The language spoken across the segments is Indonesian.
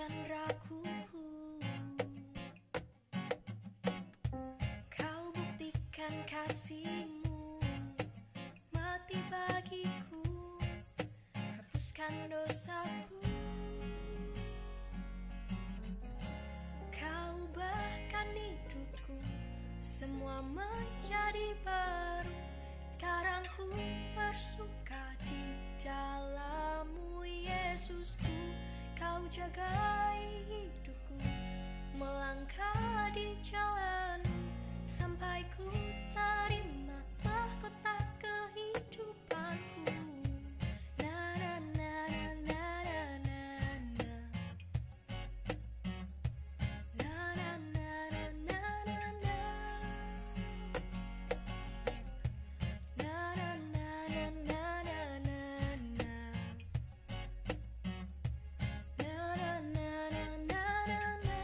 hapuskan raguku. Kau buktikan kasih-Mu, mati bagiku, hapuskan dosaku. Kau ubahkan hidupku, semua menjadi baru. Sekarang ku bersuka di dalam-Mu, Yesusku. Kau jagai hidupku, melangkah di jalan-Mu, sampai ku terima mahkota kehidupanku. Na na na na na na na. Na na na na na na na. Na na na na na na na na. Na na na na na na na.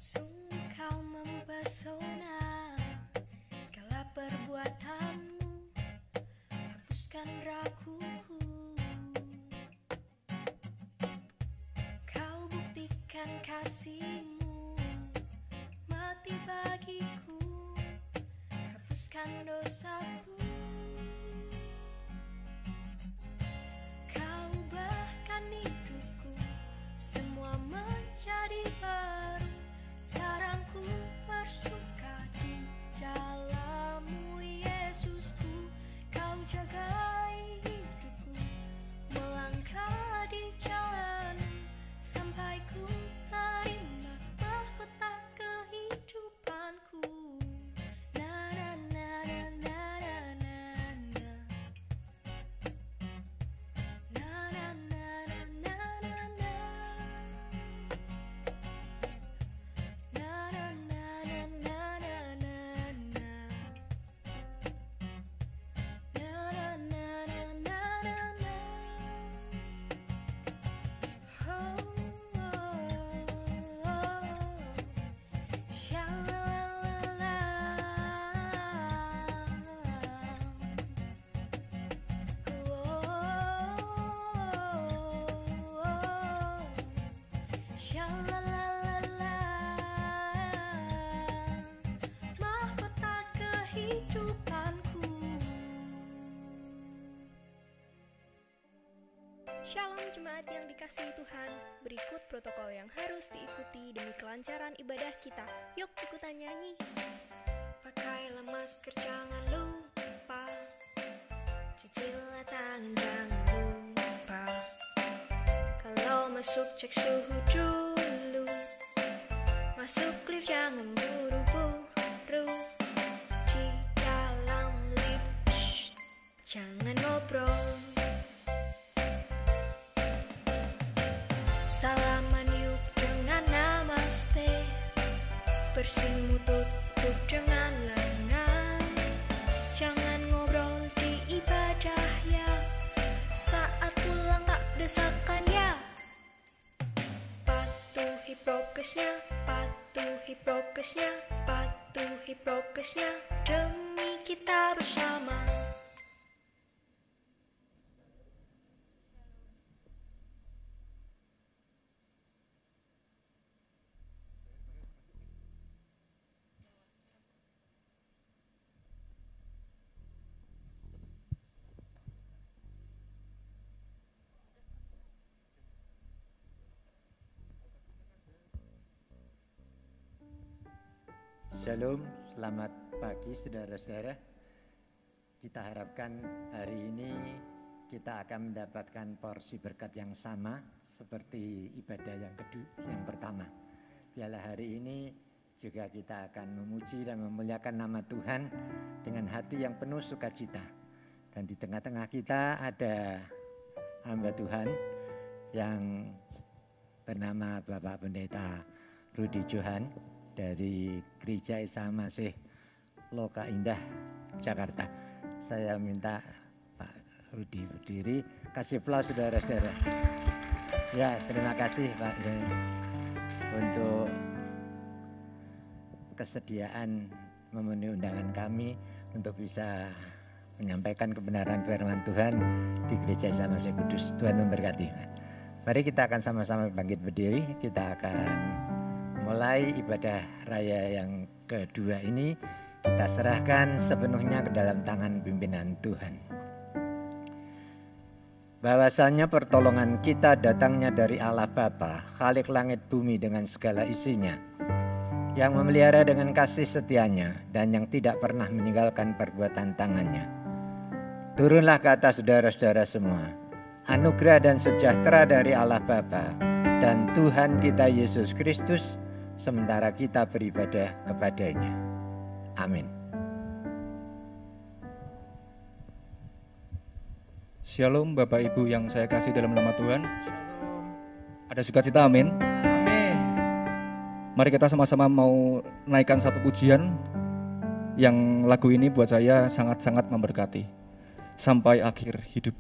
Sungguh kau mempesona, segala perbuatan-Mu, hapuskan raguku. Kau buktikan kasih-Mu, mati bagiku, hapuskan dosaku. Kau ubahkan hidupku, semua menjadi baru. Sekarang ku bersuka di dalam-Mu, Yesusku. Kau jagai hidupku, melangkah di jalan-Mu, sampai ku terima mahkota kehidupanku. Na na na na na na na na. Na na na na na na na. Na na na na na na na na. Na na na na na na na. Oh, oh, oh. Sha-la-la-la-la. Sha-la-la-la-la. Mahkota kehidupanku. Shalom jemaat yang dikasihi Tuhan. Berikut protokol yang harus diikuti demi kelancaran ibadah kita. Yuk ikutan nyanyi. Pakailah masker, jangan lupa. Cucilah tangan, jangan lupa. Kalau masuk cek suhu dulu. Masuk lift jangan buru-buru. Di dalam lift shh, jangan ngobrol. Salaman yuk dengan namaste. Bersimu tutup dengan lengan. Jangan ngobrol di ibadah ya. Saat pulang tak desakan ya. Patuhi prokesnya, patuhi prokesnya, patuhi prokesnya, demi kita bersama. Shalom, selamat pagi saudara-saudara. Kita harapkan hari ini kita akan mendapatkan porsi berkat yang sama seperti ibadah yang pertama. Biarlah hari ini juga kita akan memuji dan memuliakan nama Tuhan dengan hati yang penuh sukacita. Dan di tengah-tengah kita ada hamba Tuhan yang bernama Bapak Pendeta Rudi Johan dari Gereja Isa Masih Loka Indah, Jakarta. Saya minta Pak Rudi berdiri, kasih aplaus saudara-saudara. Ya, terima kasih Pak untuk kesediaan memenuhi undangan kami untuk bisa menyampaikan kebenaran firman Tuhan di Gereja Samase Kudus. Tuhan memberkati. Mari kita akan sama-sama bangkit berdiri. Kita akan mulai ibadah raya yang kedua ini. Kita serahkan sepenuhnya ke dalam tangan pimpinan Tuhan. Bahwasanya pertolongan kita datangnya dari Allah Bapa, Khalik langit bumi dengan segala isinya, yang memelihara dengan kasih setianya dan yang tidak pernah meninggalkan perbuatan tangannya. Turunlah ke atas saudara-saudara semua, anugerah dan sejahtera dari Allah Bapa dan Tuhan kita Yesus Kristus, sementara kita beribadah kepadanya. Amin. Shalom Bapak Ibu yang saya kasih dalam nama Tuhan. Ada sukacita, amin. Amin. Mari kita sama-sama mau naikkan satu pujian yang lagu ini buat saya sangat-sangat memberkati sampai akhir hidup.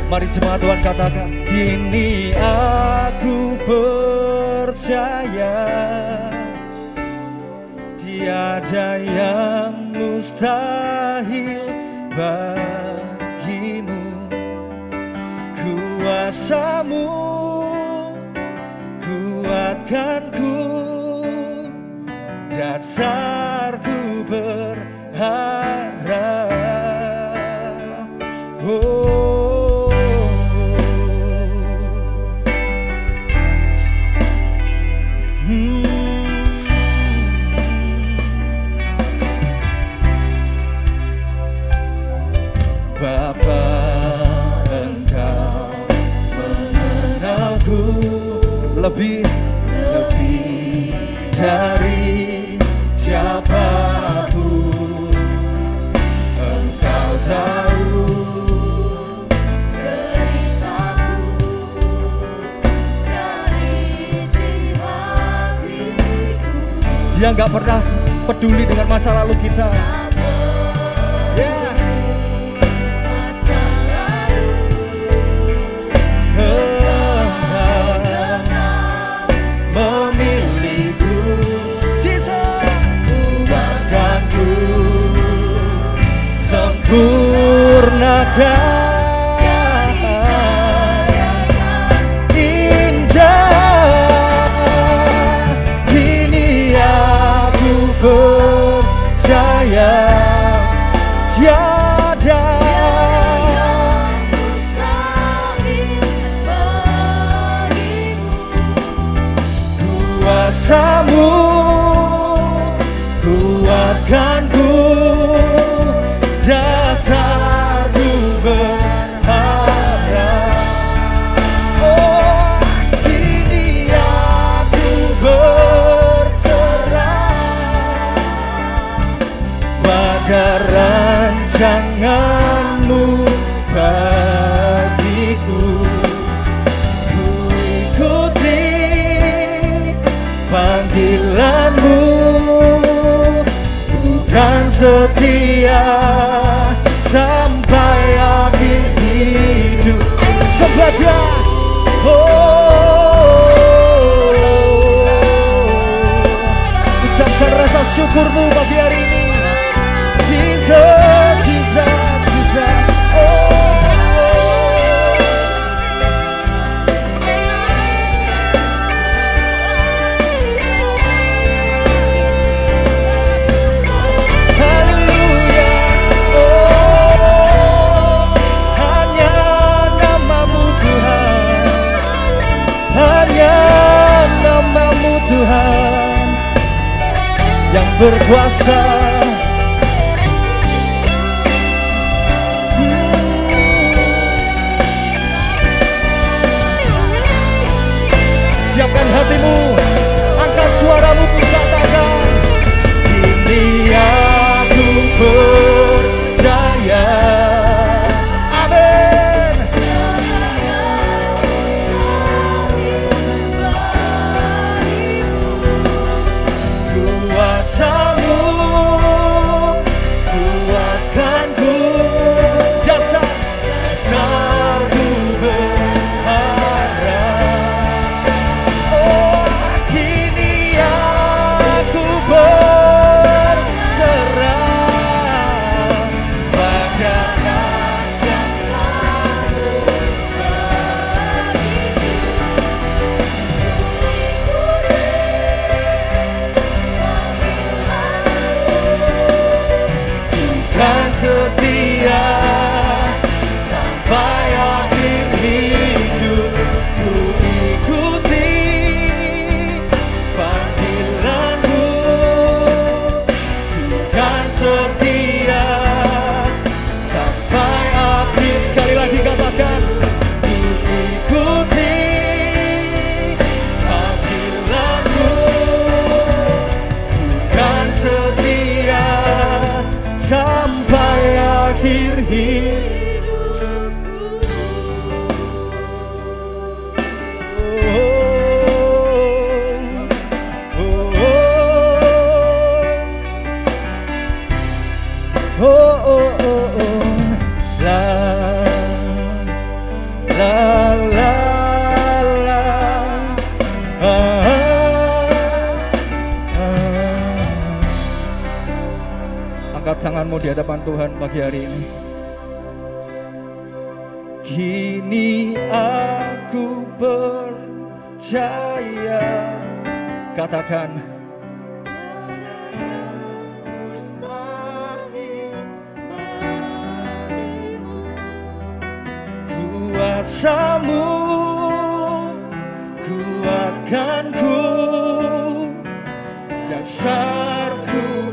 Mari jemaat Tuhan katakan, kini aku percaya tiada yang mustahil bagimu. Kuasa-Mu kuatkanku, dasarku berharap. Bapa, Engkau mengenalku lebih dari siapapun. Engkau tahu ceritaku dari isi hatiku. Dia nggak pernah peduli dengan masa lalu kita. Sempurnakan indah, ini aku percaya tiada yang mustahil bagimu. Kuasa-Mu kuatkanku, dasarku berharap. Oh, kini aku berserah pada rancangan-Mu bagiku. Ku ikuti panggilan-Mu, bukan setia sampai akhir hidup. Sembah Dia. Oh. syukurmu pagi hari ini. Jesus, Jesus, Jesus. Haleluya. Hanya namamu Tuhan. Hanya namamu Tuhan yang berkuasa. Siapkan hatimu, angkat suaramu, katakan, ini aku percaya. Amin. Kuasamu kuatkanku, dasarku berharap. Oh, kini aku berserah pada kasih-Mu. Kan setia sampai akhir hidup, ku ikuti panggilan-Mu. Ku kan setia sampai akhir. Sekali lagi katakan, ku ikuti panggilan-Mu. Ku kan setia sampai akhir hidupku. La la la la. Angkat tanganmu di hadapan Tuhan pagi hari ini. Kini aku percaya. Katakan, kuasamu kuatkanku, dasarku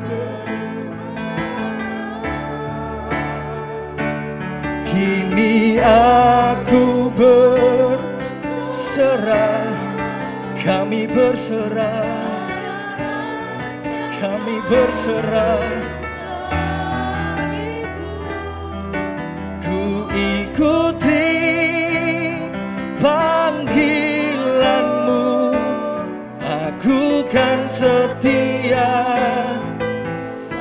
kini aku berserah, kami berserah, kami berserah. Ku ikuti panggilan-Mu, aku kan setia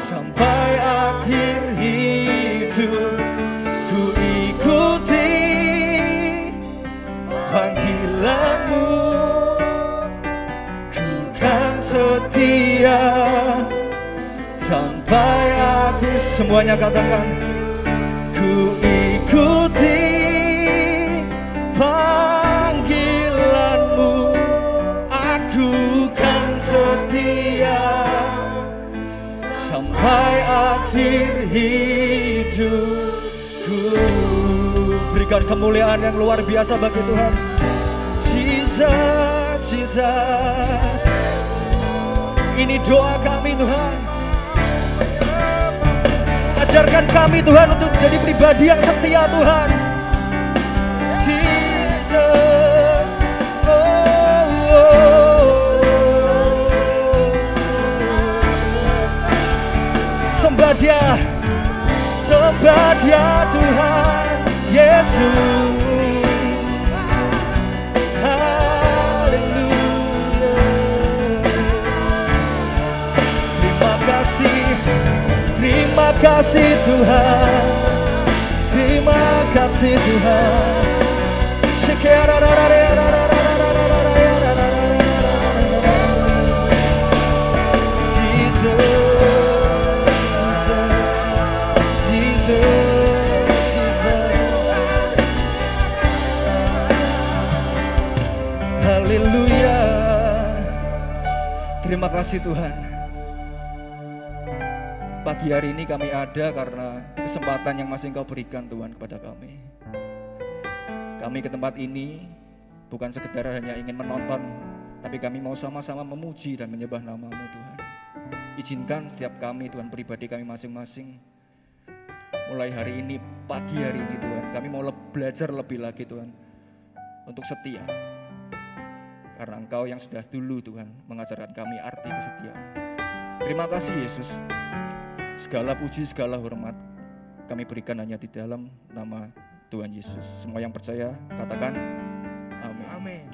sampai akhir hidup. Ku ikuti panggilan-Mu, ku kan setia sampai akhir. Semuanya katakan, ku ikuti panggilan-Mu, aku kan setia sampai akhir hidupku. Berikan kemuliaan yang luar biasa bagi Tuhan. Jesus, Jesus. Ini doa kami Tuhan. Ajarkan kami Tuhan untuk jadi pribadi yang setia Tuhan. Jesus. Oh, oh. Sembah Dia, sembah Dia Tuhan Yesus. Haleluya. Terima kasih Tuhan, terima kasih Tuhan. Jesus. Terima kasih Tuhan. Pagi hari ini kami ada karena kesempatan yang masih Engkau berikan Tuhan kepada kami. Kami ke tempat ini bukan sekedar hanya ingin menonton, tapi kami mau sama-sama memuji dan menyembah nama-Mu Tuhan. Izinkan setiap kami Tuhan, pribadi kami masing-masing, mulai hari ini, pagi hari ini Tuhan, kami mau belajar lebih lagi Tuhan untuk setia. Karena Engkau yang sudah dulu Tuhan mengajarkan kami arti kesetiaan. Terima kasih Yesus. Segala puji, segala hormat kami berikan hanya di dalam nama Tuhan Yesus. Semua yang percaya katakan amin. Amin.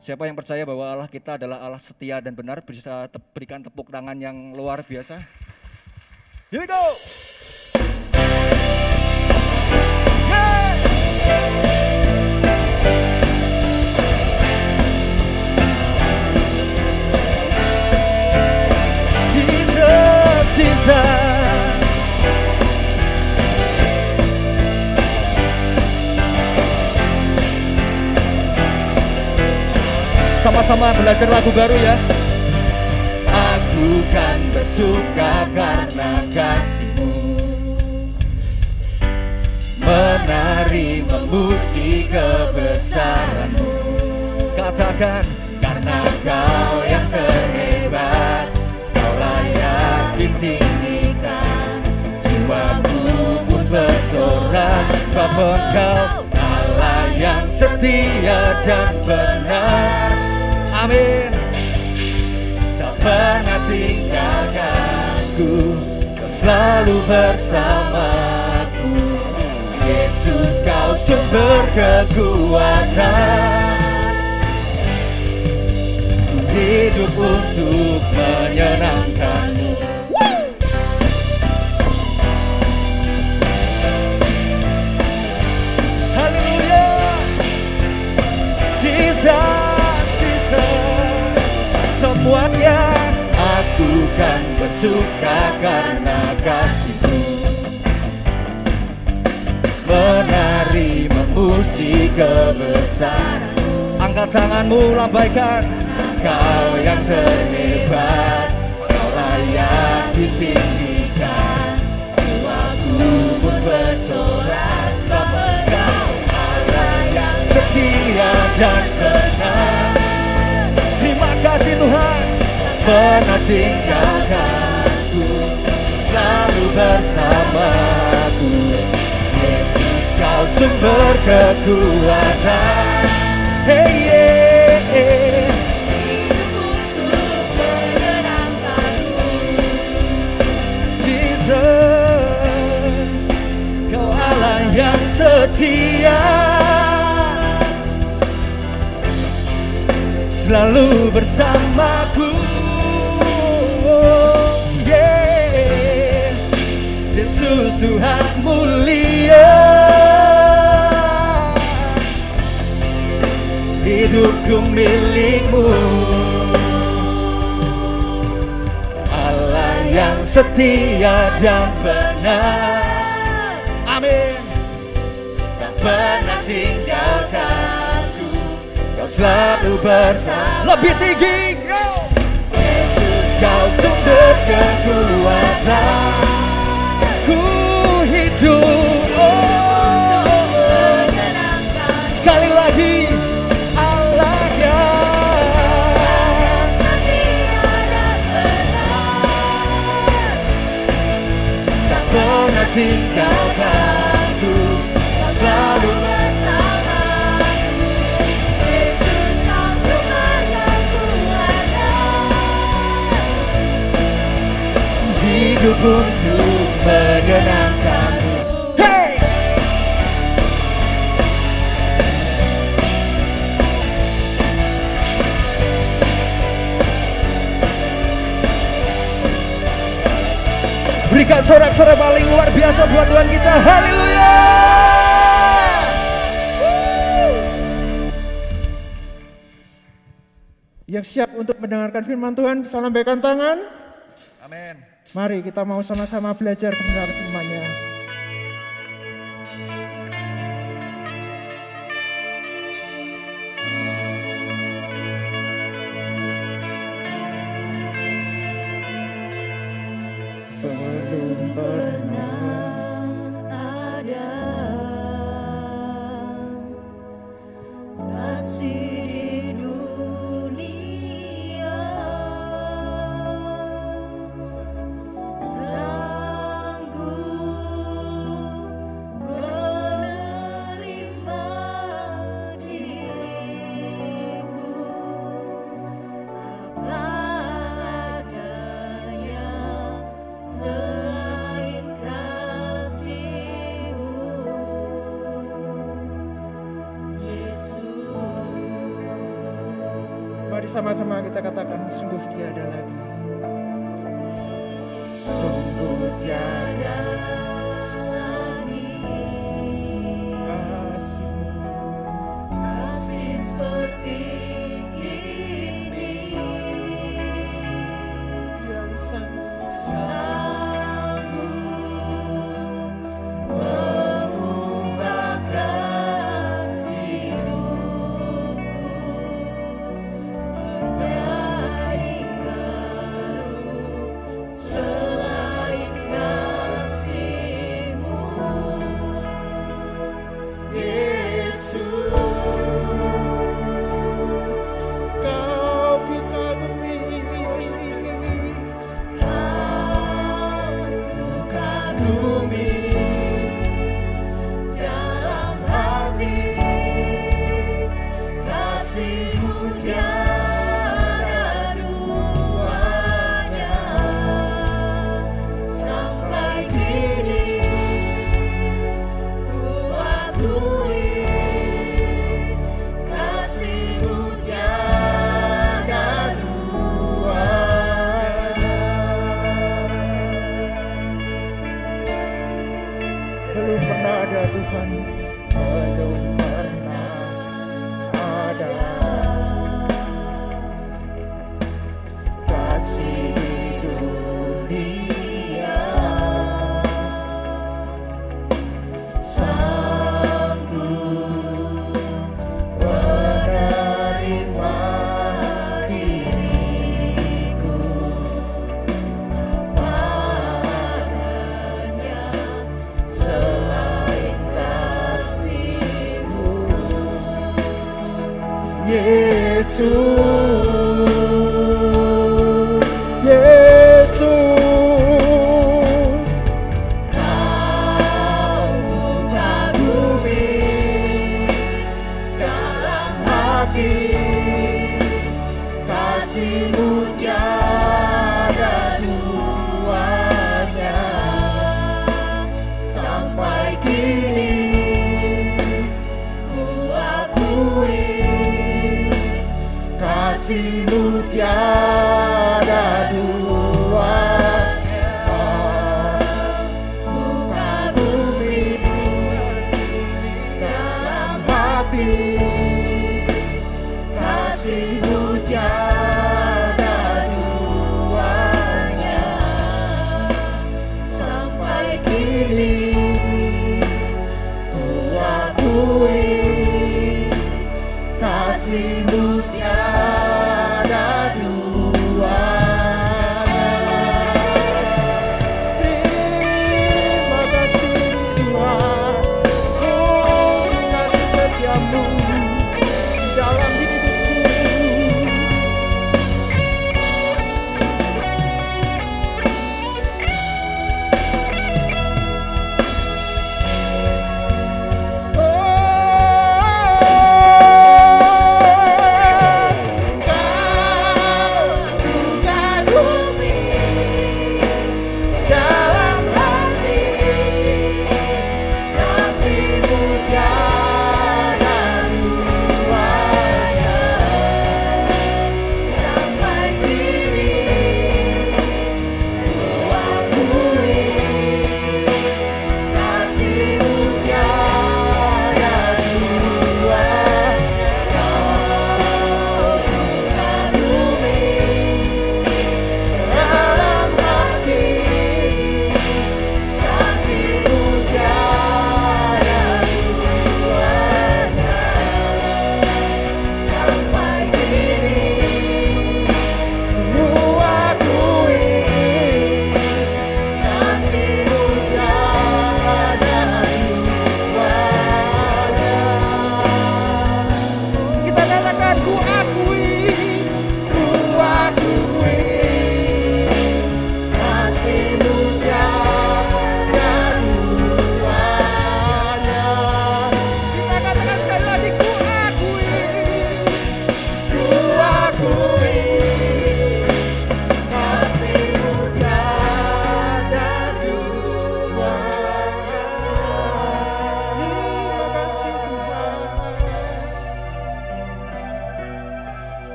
Siapa yang percaya bahwa Allah kita adalah Allah setia dan benar, bisa berikan tepuk tangan yang luar biasa. Here we go. Sama-sama belajar lagu baru ya. Aku kan bersuka karena kasih-Mu, menari memuji kebesaran-Mu. Katakan, karena Kau yang terhebat, Kau layak ditinggikan. Jiwaku pun bersorak, sebab Engkau Allah yang setia dan benar. Amin. Tak pernah tinggalkanku, Kau selalu bersamaku. Yesus, Kau sumber kekuatan. Ku hidup untuk menyenangkan-Mu. Haleluya. Jesus. Semuanya aku kan bersuka karena kasih-Mu, menari memuji kebesaran-Mu. Angkat tanganmu, lambaikan. Kau yang terhebat, Kau layak ditinggikan. Jiwaku pun bersorak, sebab Engkau Allah yang setia dan benar. Terima kasih Tuhan, pernah tinggalkanku, selalu bersamaku. Yesus, Kau sumber kekuatan. Hey, yeah. Hidup untuk menyenangkan-Mu. Jesus, Kau Allah yang setia, selalu bersamaku. Yeah. Yesus Tuhan mulia, hidupku milik-Mu. Allah yang setia dan benar. Amin. Tak pernah tinggalkanku, Kau selalu bersama. Lebih tinggi. Yesus, Kau sumber kekuatan. Ku hidup sekali lagi. Allah yang setia dan benar, tak pernah tinggalkanku, selalu hidup untuk menyenangkan-Mu. Hey! Berikan sorak-sorai paling luar biasa buat Tuhan kita. Haleluya! Yang siap untuk mendengarkan firman Tuhan bisa lambaikan tangan. Amin. Mari kita mau sama-sama belajar mendengar firman-Nya. Bersama-sama kita katakan sungguh tiada lagi. Sungguh tiada lagi kasih seperti ini yang sanggup mengubahkan hidupku menjadi baru selain kasih-Mu, Yesus. Kau kukagumi, Kagumi dalam hati, kasih-Mu tiada duanya. Sampai kini ku akui, kasih-Mu tiada duanya. belum pernah ada Tuhan, belum pernah ada Kasih di dunia sanggup menerima diriku apa adanya selain kasih-Mu, Yesus, Yesus. Kau kagumi dalam hati, kasih-Mu tiada duanya. Sampai kini ku akui, kasih-Mu tiada duanya. Ku kagumi dalam hati, kasih-Mu tiada duanya. Sampai kini ku akui, kasih-Mu tiada duanya.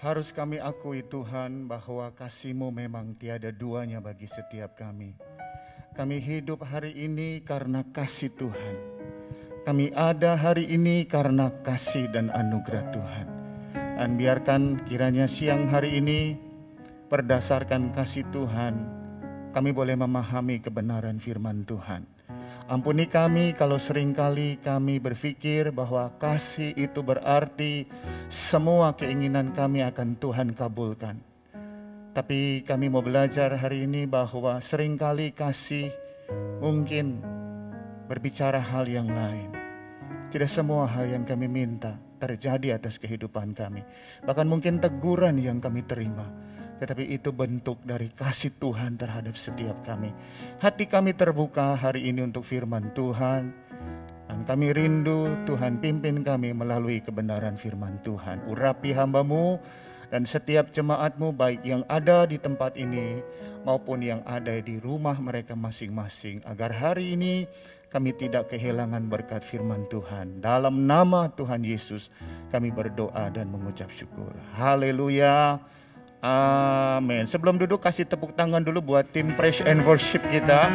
Harus kami akui Tuhan bahwa kasih-Mu memang tiada duanya bagi setiap kami. Kami hidup hari ini karena kasih Tuhan. Kami ada hari ini karena kasih dan anugerah Tuhan. Dan biarkan kiranya siang hari ini berdasarkan kasih Tuhan, kami boleh memahami kebenaran firman Tuhan. Ampuni kami kalau seringkali kami berpikir bahwa kasih itu berarti semua keinginan kami akan Tuhan kabulkan. Tapi kami mau belajar hari ini bahwa seringkali kasih mungkin berbicara hal yang lain. Tidak semua hal yang kami minta terjadi atas kehidupan kami. Bahkan mungkin teguran yang kami terima. Tetapi itu bentuk dari kasih Tuhan terhadap setiap kami. Hati kami terbuka hari ini untuk firman Tuhan. Dan kami rindu Tuhan pimpin kami melalui kebenaran firman Tuhan. Urapi hamba-Mu dan setiap jemaat-Mu baik yang ada di tempat ini maupun yang ada di rumah mereka masing-masing. Agar hari ini kami tidak kehilangan berkat firman Tuhan. Dalam nama Tuhan Yesus kami berdoa dan mengucap syukur. Haleluya. Amin. Sebelum duduk kasih tepuk tangan dulu buat tim praise and worship kita.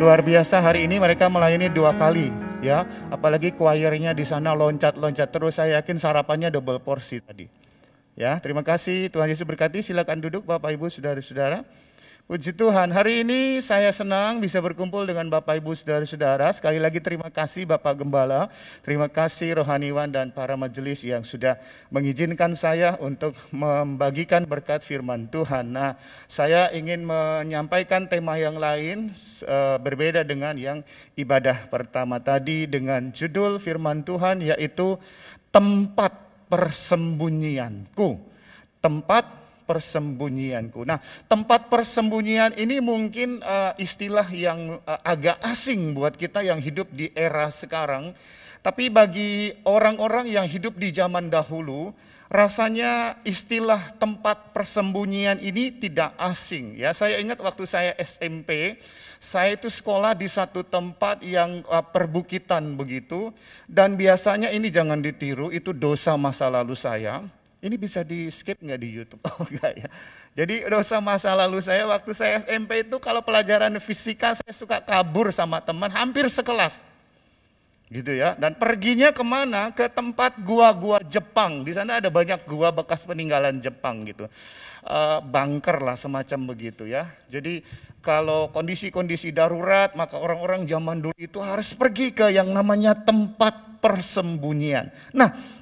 Luar biasa hari ini mereka melayani 2 kali ya. Apalagi choirnya di sana loncat-loncat terus. Saya yakin sarapannya double porsi tadi. Ya, terima kasih. Tuhan Yesus berkati. Silakan duduk Bapak Ibu Saudara-saudara. Puji Tuhan, hari ini saya senang bisa berkumpul dengan Bapak Ibu Saudara-saudara. Sekali lagi terima kasih Bapak Gembala, terima kasih rohaniwan dan para majelis yang sudah mengizinkan saya untuk membagikan berkat firman Tuhan. Nah, saya ingin menyampaikan tema yang lain berbeda dengan yang ibadah pertama tadi dengan judul firman Tuhan yaitu tempat persembunyianku. Tempat persembunyianku. Nah, tempat persembunyian ini mungkin istilah yang agak asing buat kita yang hidup di era sekarang. Tapi bagi orang-orang yang hidup di zaman dahulu, rasanya istilah tempat persembunyian ini tidak asing. Ya, saya ingat waktu saya SMP, saya itu sekolah di satu tempat yang perbukitan begitu. Dan biasanya ini jangan ditiru, itu dosa masa lalu saya. Ini bisa di skip nggak di YouTube? Oh enggak ya. Jadi dosa masa lalu saya waktu saya SMP itu kalau pelajaran fisika saya suka kabur sama teman hampir sekelas. Gitu ya. Dan perginya kemana? Ke tempat gua-gua Jepang. Di sana ada banyak gua bekas peninggalan Jepang gitu. Bunker lah semacam begitu ya. Jadi kalau kondisi-kondisi darurat maka orang-orang zaman dulu itu harus pergi ke yang namanya tempat persembunyian. Nah,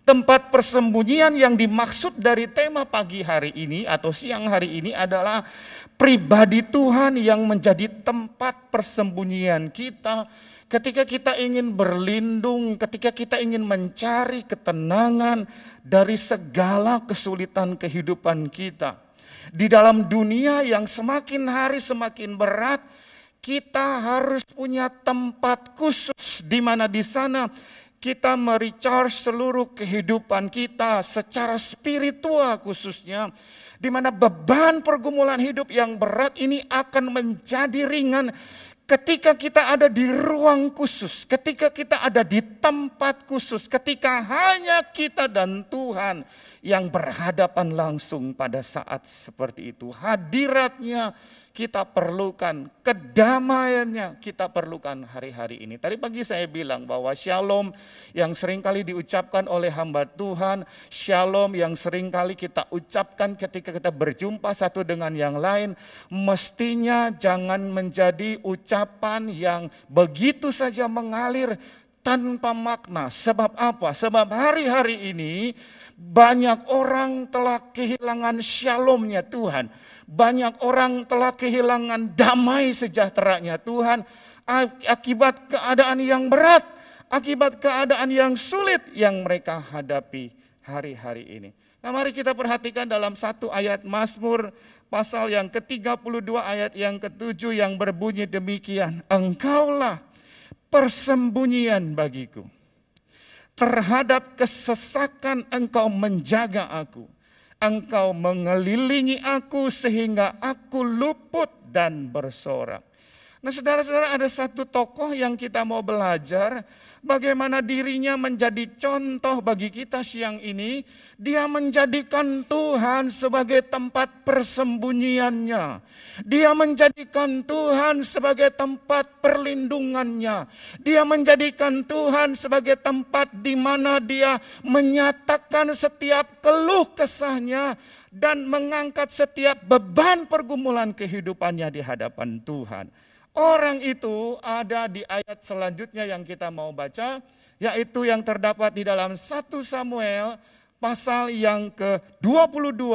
tempat persembunyian yang dimaksud dari tema pagi hari ini atau siang hari ini adalah pribadi Tuhan yang menjadi tempat persembunyian kita ketika kita ingin berlindung, ketika kita ingin mencari ketenangan dari segala kesulitan kehidupan kita. Di dalam dunia yang semakin hari semakin berat, kita harus punya tempat khusus di mana di sana kita merecharge seluruh kehidupan kita secara spiritual khususnya. Di mana beban pergumulan hidup yang berat ini akan menjadi ringan ketika kita ada di ruang khusus. Ketika kita ada di tempat khusus. Ketika hanya kita dan Tuhan yang berhadapan langsung pada saat seperti itu. Hadiratnya kita perlukan, kedamaiannya kita perlukan hari-hari ini. Tadi pagi saya bilang bahwa shalom yang seringkali diucapkan oleh hamba Tuhan, shalom yang seringkali kita ucapkan ketika kita berjumpa satu dengan yang lain, mestinya jangan menjadi ucapan yang begitu saja mengalir tanpa makna. Sebab apa? Sebab hari-hari ini banyak orang telah kehilangan shalomnya Tuhan. Banyak orang telah kehilangan damai sejahteranya Tuhan akibat keadaan yang berat, akibat keadaan yang sulit yang mereka hadapi hari-hari ini. Nah, mari kita perhatikan dalam satu ayat Mazmur pasal yang ke-32 ayat yang ke-7 yang berbunyi demikian. Engkaulah persembunyian bagiku. Terhadap kesesakan engkau menjaga aku. Engkau mengelilingi aku sehingga aku luput dan bersorak. Nah saudara-saudara, ada satu tokoh yang kita mau belajar bagaimana dirinya menjadi contoh bagi kita siang ini. Dia menjadikan Tuhan sebagai tempat persembunyiannya. Dia menjadikan Tuhan sebagai tempat perlindungannya. Dia menjadikan Tuhan sebagai tempat di mana dia menyatakan setiap keluh kesahnya dan mengangkat setiap beban pergumulan kehidupannya di hadapan Tuhan. Orang itu ada di ayat selanjutnya yang kita mau baca, yaitu yang terdapat di dalam 1 Samuel pasal yang ke-22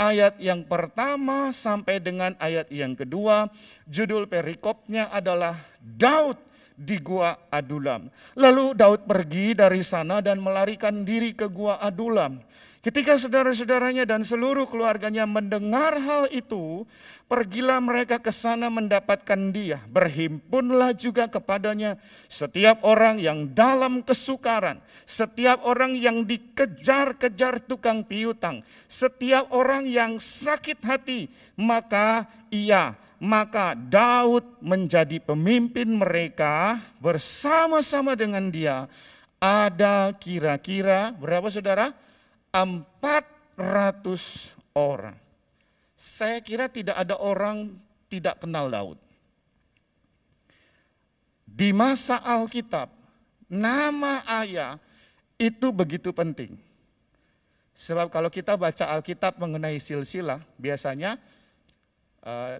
ayat yang pertama sampai dengan ayat yang kedua. Judul perikopnya adalah Daud di Gua Adulam. Lalu Daud pergi dari sana dan melarikan diri ke Gua Adulam. Ketika saudara-saudaranya dan seluruh keluarganya mendengar hal itu, pergilah mereka ke sana mendapatkan dia. Berhimpunlah juga kepadanya setiap orang yang dalam kesukaran, setiap orang yang dikejar-kejar tukang piutang, setiap orang yang sakit hati, maka Daud menjadi pemimpin mereka. Bersama-sama dengan dia ada kira-kira berapa saudara? 400 orang. Saya kira tidak ada orang tidak kenal Daud. Di masa Alkitab, nama ayah itu begitu penting. Sebab kalau kita baca Alkitab mengenai silsilah, biasanya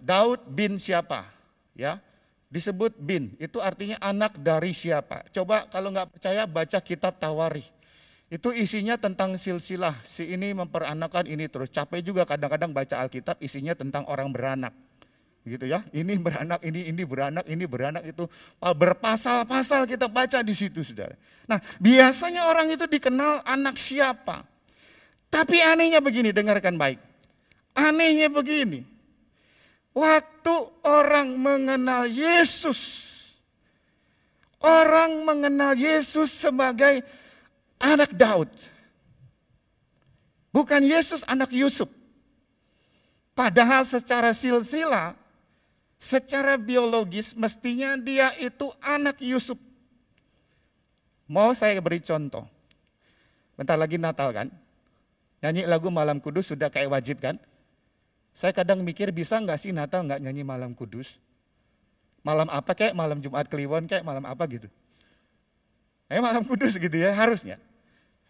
Daud bin siapa? Ya, disebut bin, itu artinya anak dari siapa. Coba kalau nggak percaya baca kitab Tawarikh. Itu isinya tentang silsilah, si ini memperanakan ini terus. Capek juga kadang-kadang baca Alkitab isinya tentang orang beranak. Gitu ya, ini beranak, ini beranak itu. Berpasal-pasal kita baca di situ saudara. Nah biasanya orang itu dikenal anak siapa. Tapi anehnya begini, dengarkan baik. Anehnya begini, waktu orang mengenal Yesus, orang mengenal Yesus sebagai anak Daud. Bukan Yesus anak Yusuf. Padahal secara silsilah, secara biologis mestinya dia itu anak Yusuf. Mau saya beri contoh. Bentar lagi Natal kan? Nyanyi lagu Malam Kudus sudah kayak wajib kan? Saya kadang mikir bisa nggak sih Natal nggak nyanyi Malam Kudus? Malam apa kayak malam Jumat Kliwon kayak malam apa gitu? Malam Kudus gitu ya harusnya.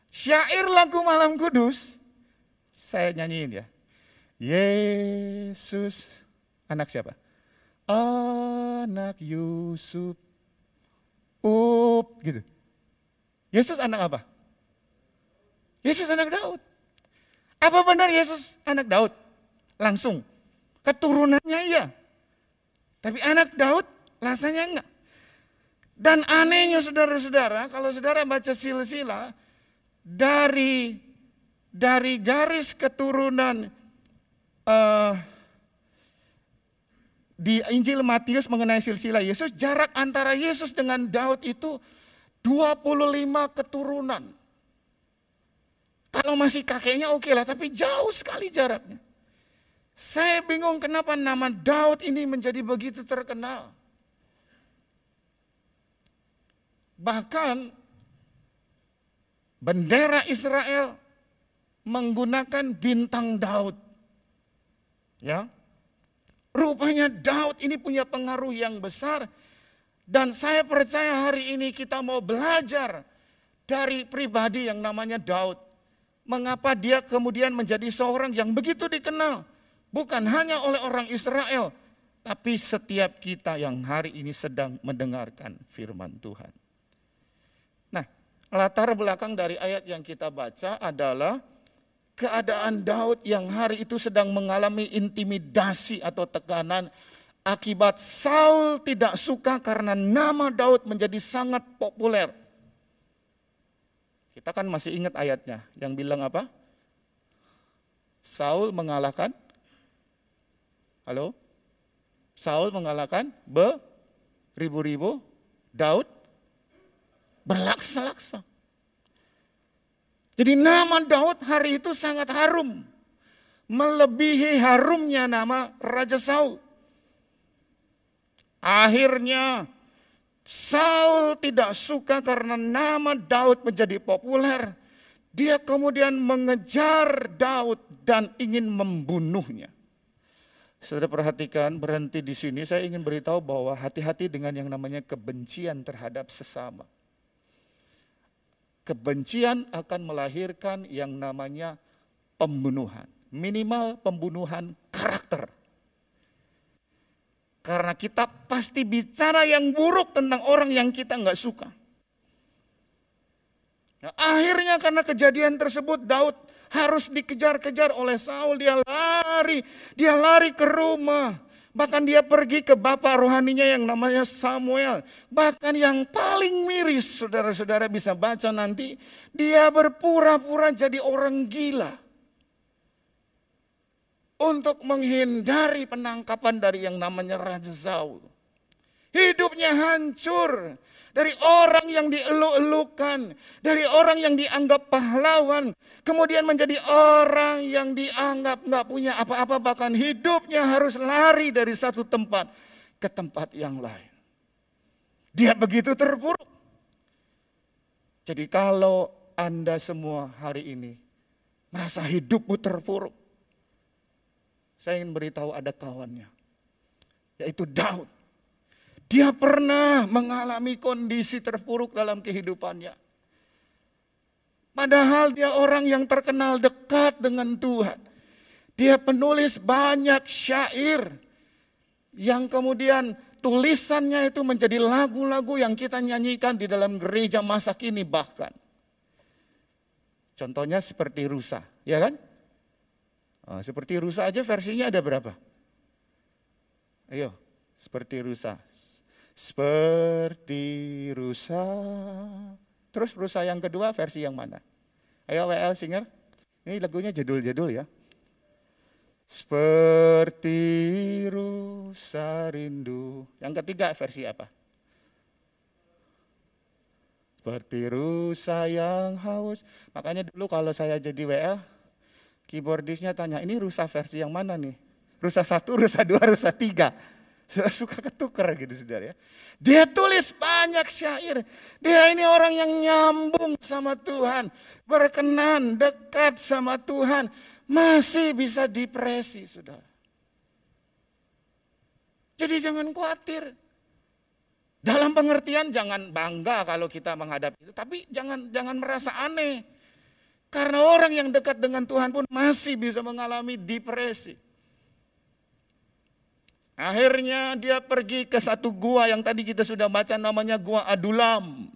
Syair lagu Malam Kudus saya nyanyiin ya. Yesus anak siapa? Anak Yusuf. Gitu. Yesus anak apa? Yesus anak Daud. Apa benar Yesus anak Daud? Langsung. Keturunannya iya. Tapi anak Daud rasanya enggak. Dan anehnya saudara-saudara, kalau saudara baca silsilah, dari garis keturunan di Injil Matius mengenai silsilah Yesus, jarak antara Yesus dengan Daud itu 25 keturunan. Kalau masih kakeknya oke lah, tapi jauh sekali jaraknya. Saya bingung kenapa nama Daud ini menjadi begitu terkenal. Bahkan bendera Israel menggunakan bintang Daud. Ya. Rupanya Daud ini punya pengaruh yang besar. Dan saya percaya hari ini kita mau belajar dari pribadi yang namanya Daud. Mengapa dia kemudian menjadi seorang yang begitu dikenal. Bukan hanya oleh orang Israel, tapi setiap kita yang hari ini sedang mendengarkan firman Tuhan. Nah, latar belakang dari ayat yang kita baca adalah keadaan Daud yang hari itu sedang mengalami intimidasi atau tekanan akibat Saul tidak suka karena nama Daud menjadi sangat populer. Kita kan masih ingat ayatnya yang bilang apa? Saul mengalahkan Saul mengalahkan beribu-ribu, Daud berlaksa-laksa. Jadi nama Daud hari itu sangat harum. Melebihi harumnya nama Raja Saul. Akhirnya Saul tidak suka karena nama Daud menjadi populer. Dia kemudian mengejar Daud dan ingin membunuhnya. Saudara perhatikan, berhenti di sini. Saya ingin beritahu bahwa hati-hati dengan yang namanya kebencian terhadap sesama. Kebencian akan melahirkan yang namanya pembunuhan. Minimal pembunuhan karakter. Karena kita pasti bicara yang buruk tentang orang yang kita nggak suka. Nah, akhirnya karena kejadian tersebut Daud harus dikejar-kejar oleh Saul. Dia lari ke rumah. Bahkan dia pergi ke bapak rohaninya yang namanya Samuel. Bahkan yang paling miris, saudara-saudara bisa baca nanti, dia berpura-pura jadi orang gila. Untuk menghindari penangkapan dari yang namanya Raja Saul. Hidupnya hancur. Dari orang yang dieluk-elukan, dari orang yang dianggap pahlawan, kemudian menjadi orang yang dianggap nggak punya apa-apa, bahkan hidupnya harus lari dari satu tempat ke tempat yang lain. Dia begitu terpuruk. Jadi kalau Anda semua hari ini merasa hidupmu terpuruk, saya ingin beritahu ada kawannya, yaitu Daud. Dia pernah mengalami kondisi terpuruk dalam kehidupannya. Padahal dia orang yang terkenal dekat dengan Tuhan. Dia penulis banyak syair yang kemudian tulisannya itu menjadi lagu-lagu yang kita nyanyikan di dalam gereja masa kini bahkan. Contohnya seperti Rusa, ya kan? Seperti Rusa aja versinya ada berapa? Ayo, seperti Rusa. Seperti rusa. Terus rusa yang kedua versi yang mana? Ayo WL singer. Ini lagunya jadul-jadul ya. Seperti rusa rindu. Yang ketiga versi apa? Seperti rusa yang haus. Makanya dulu kalau saya jadi WL, keyboardisnya tanya, ini rusa versi yang mana nih? Rusa 1, rusa 2, rusa 3. Saya suka ketukar gitu saudara ya. Dia tulis banyak syair. Dia ini orang yang nyambung sama Tuhan. Berkenan, dekat sama Tuhan. Masih bisa depresi saudara. Jadi jangan khawatir. Dalam pengertian jangan bangga kalau kita menghadapi itu. Tapi jangan merasa aneh. Karena orang yang dekat dengan Tuhan pun masih bisa mengalami depresi. Akhirnya dia pergi ke satu gua yang tadi kita sudah baca namanya Gua Adulam.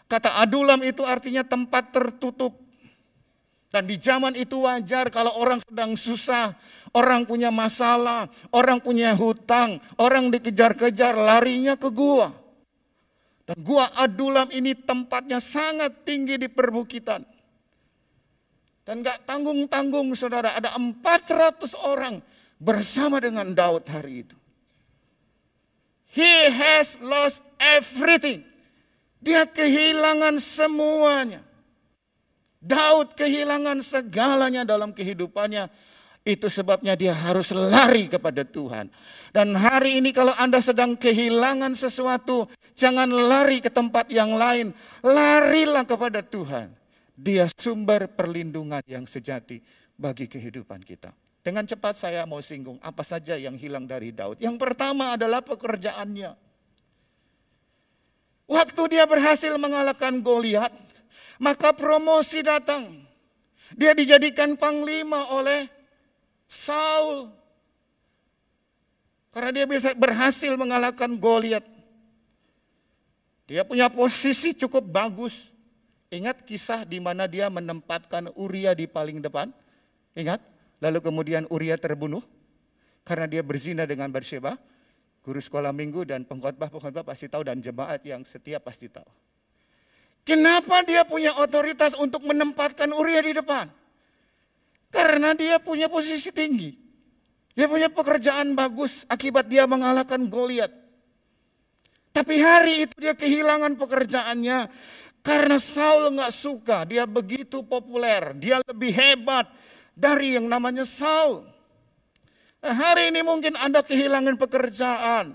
Kata Adulam itu artinya tempat tertutup. Dan di zaman itu wajar kalau orang sedang susah, orang punya masalah, orang punya hutang, orang dikejar-kejar larinya ke gua. Dan Gua Adulam ini tempatnya sangat tinggi di perbukitan. Dan gak tanggung-tanggung saudara, ada 400 orang bersama dengan Daud hari itu. He has lost everything. Dia kehilangan semuanya. Daud kehilangan segalanya dalam kehidupannya. Itu sebabnya dia harus lari kepada Tuhan. Dan hari ini kalau Anda sedang kehilangan sesuatu, jangan lari ke tempat yang lain. Larilah kepada Tuhan. Dia sumber perlindungan yang sejati bagi kehidupan kita. Dengan cepat saya mau singgung apa saja yang hilang dari Daud. Yang pertama adalah pekerjaannya. Waktu dia berhasil mengalahkan Goliat, maka promosi datang. Dia dijadikan panglima oleh Saul. Karena dia bisa berhasil mengalahkan Goliat. Dia punya posisi cukup bagus. Ingat kisah di mana dia menempatkan Uria di paling depan? Ingat? Lalu kemudian Uria terbunuh karena dia berzina dengan Batsyeba. Guru sekolah minggu dan pengkhotbah pasti tahu dan jemaat yang setia pasti tahu. Kenapa dia punya otoritas untuk menempatkan Uria di depan? Karena dia punya posisi tinggi. Dia punya pekerjaan bagus akibat dia mengalahkan Goliat. Tapi hari itu dia kehilangan pekerjaannya karena Saul nggak suka. Dia begitu populer, dia lebih hebat dari yang namanya Saul. Nah, hari ini mungkin Anda kehilangan pekerjaan.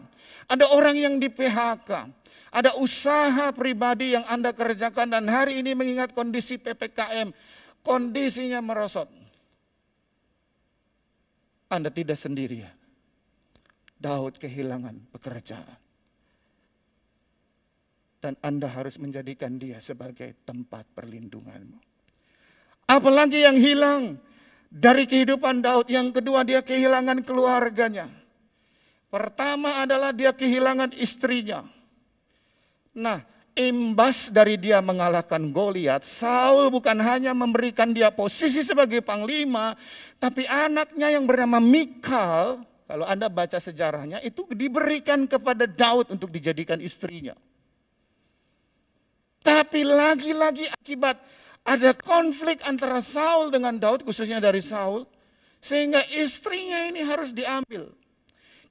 Ada orang yang di PHK. Ada usaha pribadi yang Anda kerjakan dan hari ini mengingat kondisi PPKM, kondisinya merosot. Anda tidak sendirian. Daud kehilangan pekerjaan. Dan Anda harus menjadikan dia sebagai tempat perlindunganmu. Apalagi yang hilang dari kehidupan Daud. Yang kedua, dia kehilangan keluarganya. Pertama adalah dia kehilangan istrinya. Nah, imbas dari dia mengalahkan Goliat, Saul bukan hanya memberikan dia posisi sebagai panglima, tapi anaknya yang bernama Mikal, kalau Anda baca sejarahnya, itu diberikan kepada Daud untuk dijadikan istrinya. Tapi lagi-lagi akibat ada konflik antara Saul dengan Daud, khususnya dari Saul, sehingga istrinya ini harus diambil.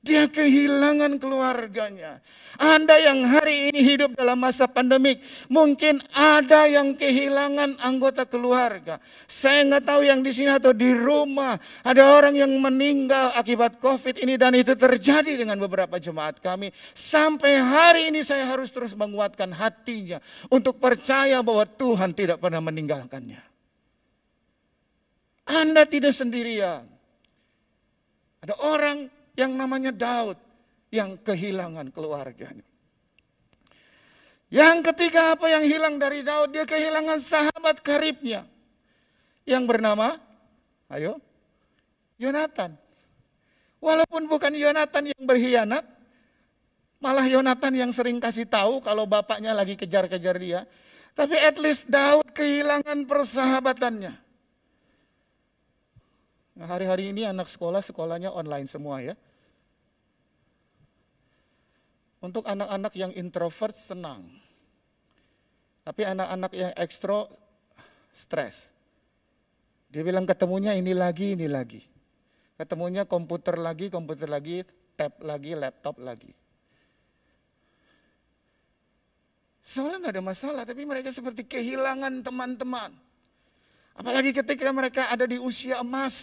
Dia kehilangan keluarganya. Anda yang hari ini hidup dalam masa pandemik, mungkin ada yang kehilangan anggota keluarga. Saya nggak tahu yang di sini atau di rumah, ada orang yang meninggal akibat COVID ini dan itu terjadi dengan beberapa jemaat kami. Sampai hari ini saya harus terus menguatkan hatinya untuk percaya bahwa Tuhan tidak pernah meninggalkannya. Anda tidak sendirian. Ada orang yang namanya Daud yang kehilangan keluarganya. Yang ketiga, apa yang hilang dari Daud? Dia kehilangan sahabat karibnya yang bernama Yonatan. Walaupun bukan Yonatan yang berkhianat, malah Yonatan yang sering kasih tahu kalau bapaknya lagi kejar-kejar dia. Tapi at least Daud kehilangan persahabatannya. Nah, hari-hari ini anak sekolahnya online semua ya. Untuk anak-anak yang introvert senang. Tapi anak-anak yang ekstro stres. Dia bilang ketemunya ini lagi. Ketemunya komputer lagi, tab lagi, laptop lagi. Soalnya nggak ada masalah, tapi mereka seperti kehilangan teman-teman. Apalagi ketika mereka ada di usia emas.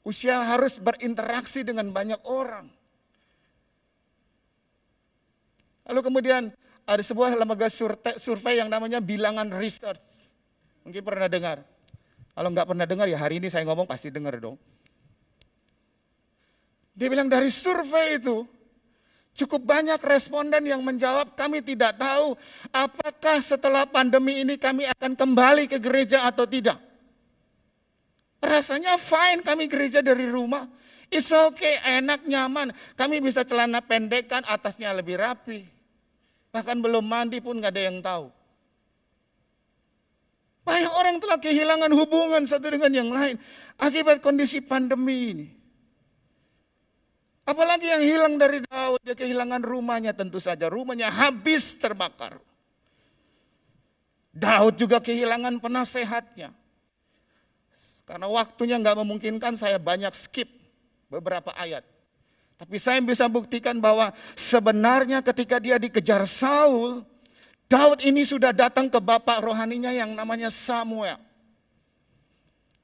Usia harus berinteraksi dengan banyak orang. Lalu kemudian ada sebuah lembaga survei yang namanya Bilangan Research. Mungkin pernah dengar. Kalau nggak pernah dengar ya hari ini saya ngomong pasti dengar dong. Dia bilang dari survei itu cukup banyak responden yang menjawab kami tidak tahu apakah setelah pandemi ini kami akan kembali ke gereja atau tidak. Rasanya fine kami gereja dari rumah. It's okay, enak, nyaman. Kami bisa celana pendekan, atasnya lebih rapi. Bahkan belum mandi pun gak ada yang tahu. Banyak orang telah kehilangan hubungan satu dengan yang lain akibat kondisi pandemi ini. Apalagi yang hilang dari Daud, dia kehilangan rumahnya tentu saja. Rumahnya habis terbakar. Daud juga kehilangan penasehatnya. Karena waktunya gak memungkinkan saya banyak skip beberapa ayat. Tapi saya bisa buktikan bahwa sebenarnya ketika dia dikejar Saul, Daud ini sudah datang ke bapak rohaninya yang namanya Samuel.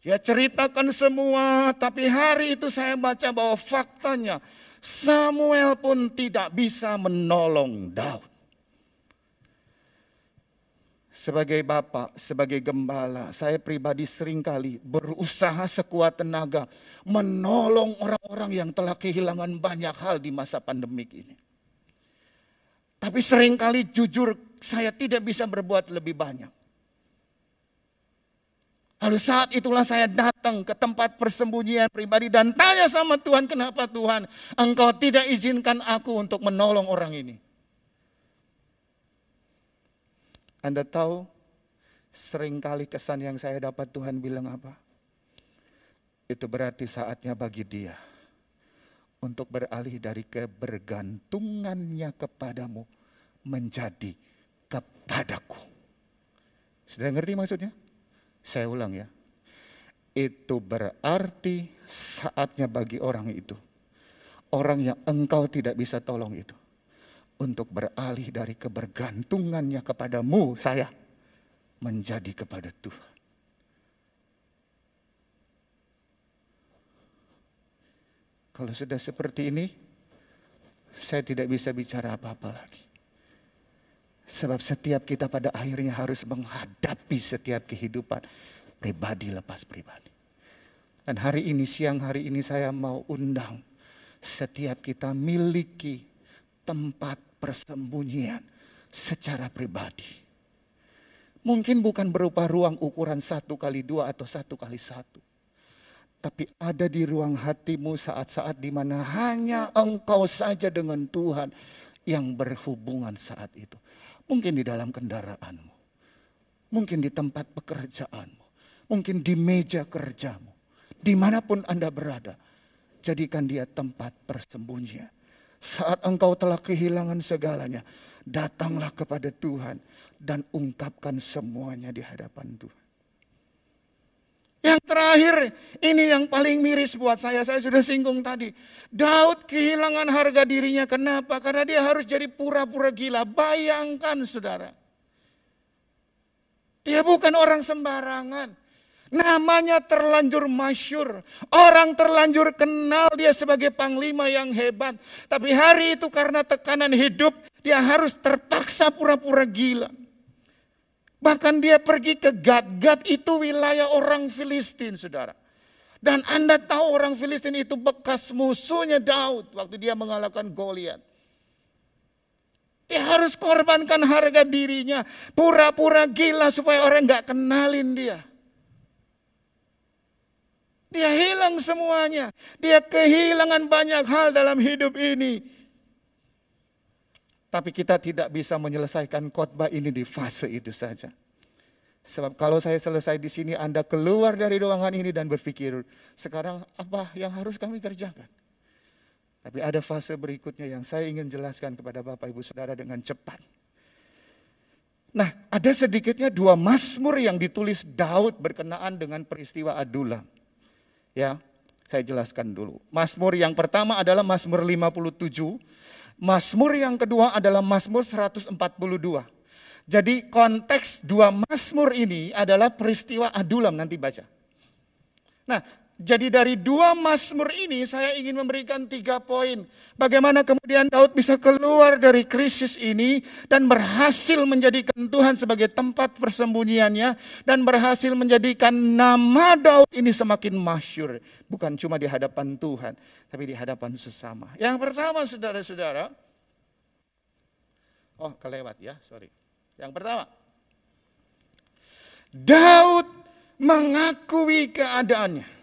Dia ceritakan semua, tapi hari itu saya baca bahwa faktanya Samuel pun tidak bisa menolong Daud. Sebagai bapak, sebagai gembala, saya pribadi seringkali berusaha sekuat tenaga menolong orang-orang yang telah kehilangan banyak hal di masa pandemik ini. Tapi seringkali jujur saya tidak bisa berbuat lebih banyak. Lalu saat itulah saya datang ke tempat persembunyian pribadi dan tanya sama Tuhan, kenapa Tuhan Engkau tidak izinkan aku untuk menolong orang ini? Anda tahu seringkali kesan yang saya dapat Tuhan bilang apa? Itu berarti saatnya bagi dia untuk beralih dari kebergantungannya kepadamu menjadi kepadaku. Sudah ngerti maksudnya? Saya ulang ya. Itu berarti saatnya bagi orang itu. Orang yang engkau tidak bisa tolong itu. Untuk beralih dari kebergantungannya kepadamu, saya menjadi kepada Tuhan. Kalau sudah seperti ini, saya tidak bisa bicara apa-apa lagi. Sebab setiap kita pada akhirnya harus menghadapi setiap kehidupan pribadi lepas pribadi. Dan hari ini, siang hari ini saya mau undang setiap kita miliki tempat persembunyian secara pribadi. Mungkin bukan berupa ruang ukuran 1x2 atau 1x1. Tapi ada di ruang hatimu saat-saat di mana hanya engkau saja dengan Tuhan yang berhubungan saat itu. Mungkin di dalam kendaraanmu. Mungkin di tempat pekerjaanmu. Mungkin di meja kerjamu. Dimanapun Anda berada. Jadikan dia tempat persembunyian. Saat engkau telah kehilangan segalanya. Datanglah kepada Tuhan. Dan ungkapkan semuanya di hadapan Tuhan. Yang terakhir, ini yang paling miris buat saya sudah singgung tadi. Daud kehilangan harga dirinya, kenapa? Karena dia harus jadi pura-pura gila. Bayangkan saudara. Dia bukan orang sembarangan. Namanya terlanjur masyhur. Orang terlanjur kenal dia sebagai panglima yang hebat. Tapi hari itu karena tekanan hidup, dia harus terpaksa pura-pura gila. Bahkan dia pergi ke Gad. Gad itu wilayah orang Filistin, saudara. Dan Anda tahu orang Filistin itu bekas musuhnya Daud waktu dia mengalahkan Goliat. Dia harus korbankan harga dirinya. Pura-pura gila supaya orang gak kenalin dia. Dia hilang semuanya. Dia kehilangan banyak hal dalam hidup ini. Tapi kita tidak bisa menyelesaikan khotbah ini di fase itu saja. Sebab kalau saya selesai di sini, Anda keluar dari ruangan ini dan berpikir, sekarang apa yang harus kami kerjakan? Tapi ada fase berikutnya yang saya ingin jelaskan kepada Bapak Ibu Saudara dengan cepat. Nah, ada sedikitnya 2 mazmur yang ditulis Daud berkenaan dengan peristiwa Adulam. Ya, saya jelaskan dulu. Mazmur yang pertama adalah Mazmur 57. Mazmur yang kedua adalah Mazmur 142. Jadi konteks 2 mazmur ini adalah peristiwa Adulam, nanti baca. Nah, jadi dari 2 mazmur ini saya ingin memberikan 3 poin. Bagaimana kemudian Daud bisa keluar dari krisis ini dan berhasil menjadikan Tuhan sebagai tempat persembunyiannya. Dan berhasil menjadikan nama Daud ini semakin masyhur. Bukan cuma di hadapan Tuhan, tapi di hadapan sesama. Yang pertama saudara-saudara. Oh kelewat ya, sorry. Yang pertama. Daud mengakui keadaannya.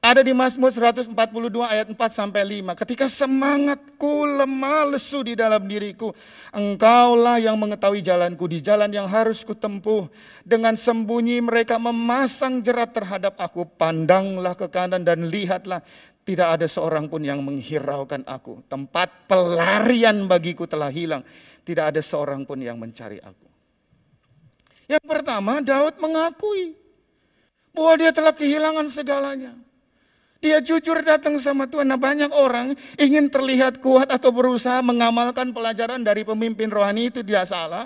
Ada di Mazmur 142 ayat 4 sampai 5. Ketika semangatku lemah lesu di dalam diriku, Engkaulah yang mengetahui jalanku, di jalan yang harus kutempuh. Dengan sembunyi mereka memasang jerat terhadap aku. Pandanglah ke kanan dan lihatlah, tidak ada seorang pun yang menghiraukan aku. Tempat pelarian bagiku telah hilang. Tidak ada seorang pun yang mencari aku. Yang pertama, Daud mengakui bahwa dia telah kehilangan segalanya. Dia jujur datang sama Tuhan. Nah, banyak orang ingin terlihat kuat atau berusaha mengamalkan pelajaran dari pemimpin rohani, itu tidak salah.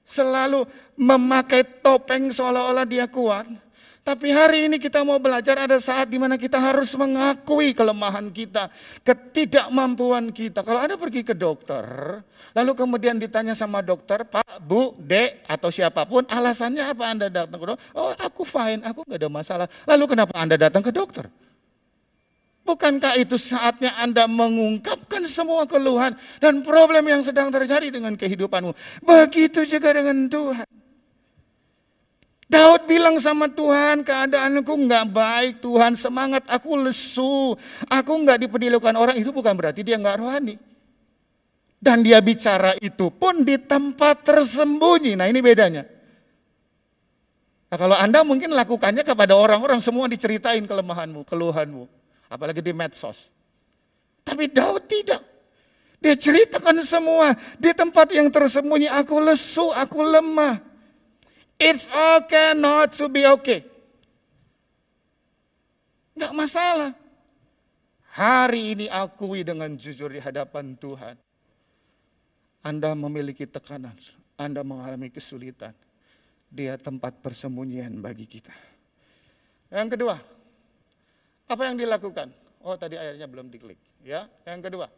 Selalu memakai topeng seolah-olah dia kuat. Tapi hari ini kita mau belajar ada saat di mana kita harus mengakui kelemahan kita, ketidakmampuan kita. Kalau Anda pergi ke dokter, lalu kemudian ditanya sama dokter, Pak, Bu, Dek, atau siapapun, alasannya apa Anda datang ke dokter? Oh, aku fine, aku gak ada masalah. Lalu kenapa Anda datang ke dokter? Bukankah itu saatnya Anda mengungkapkan semua keluhan dan problem yang sedang terjadi dengan kehidupanmu? Begitu juga dengan Tuhan. Daud bilang sama Tuhan, keadaanku nggak baik Tuhan, semangat aku lesu, aku nggak dipedulikan orang, itu bukan berarti dia nggak rohani. Dan dia bicara itu pun di tempat tersembunyi, nah ini bedanya. Nah, kalau Anda mungkin lakukannya kepada orang-orang, semua diceritain kelemahanmu, keluhanmu, apalagi di medsos. Tapi Daud tidak. Dia ceritakan semua di tempat yang tersembunyi, aku lesu, aku lemah. It's okay not to be okay. Enggak masalah. Hari ini akui dengan jujur di hadapan Tuhan. Anda memiliki tekanan, Anda mengalami kesulitan. Dia tempat persembunyian bagi kita. Yang kedua, apa yang dilakukan? Oh tadi ayatnya belum diklik. Ya, yang kedua.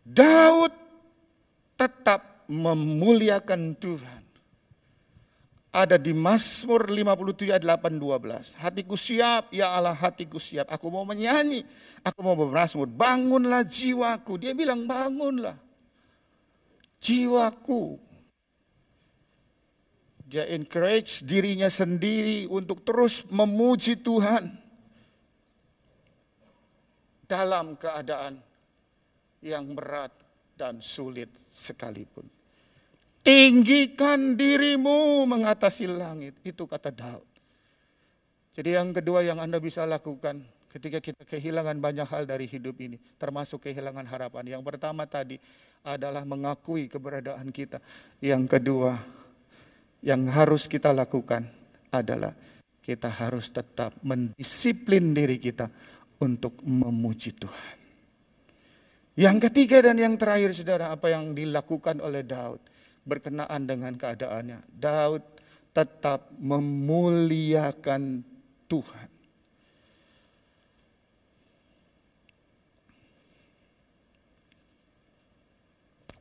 Daud tetap memuliakan Tuhan. Ada di Mazmur 57 ayat 8-12. Hatiku siap, ya Allah hatiku siap. Aku mau menyanyi, aku mau bermazmur. Bangunlah jiwaku. Dia bilang bangunlah jiwaku. Dia encourage dirinya sendiri untuk terus memuji Tuhan. Dalam keadaan yang berat dan sulit sekalipun. Tinggikan dirimu mengatasi langit. Itu kata Daud. Jadi yang kedua yang Anda bisa lakukan ketika kita kehilangan banyak hal dari hidup ini. Termasuk kehilangan harapan. Yang pertama tadi adalah mengakui keberadaan kita. Yang kedua yang harus kita lakukan adalah kita harus tetap mendisiplin diri kita untuk memuji Tuhan. Yang ketiga dan yang terakhir saudara, apa yang dilakukan oleh Daud berkenaan dengan keadaannya. Daud tetap memuliakan Tuhan.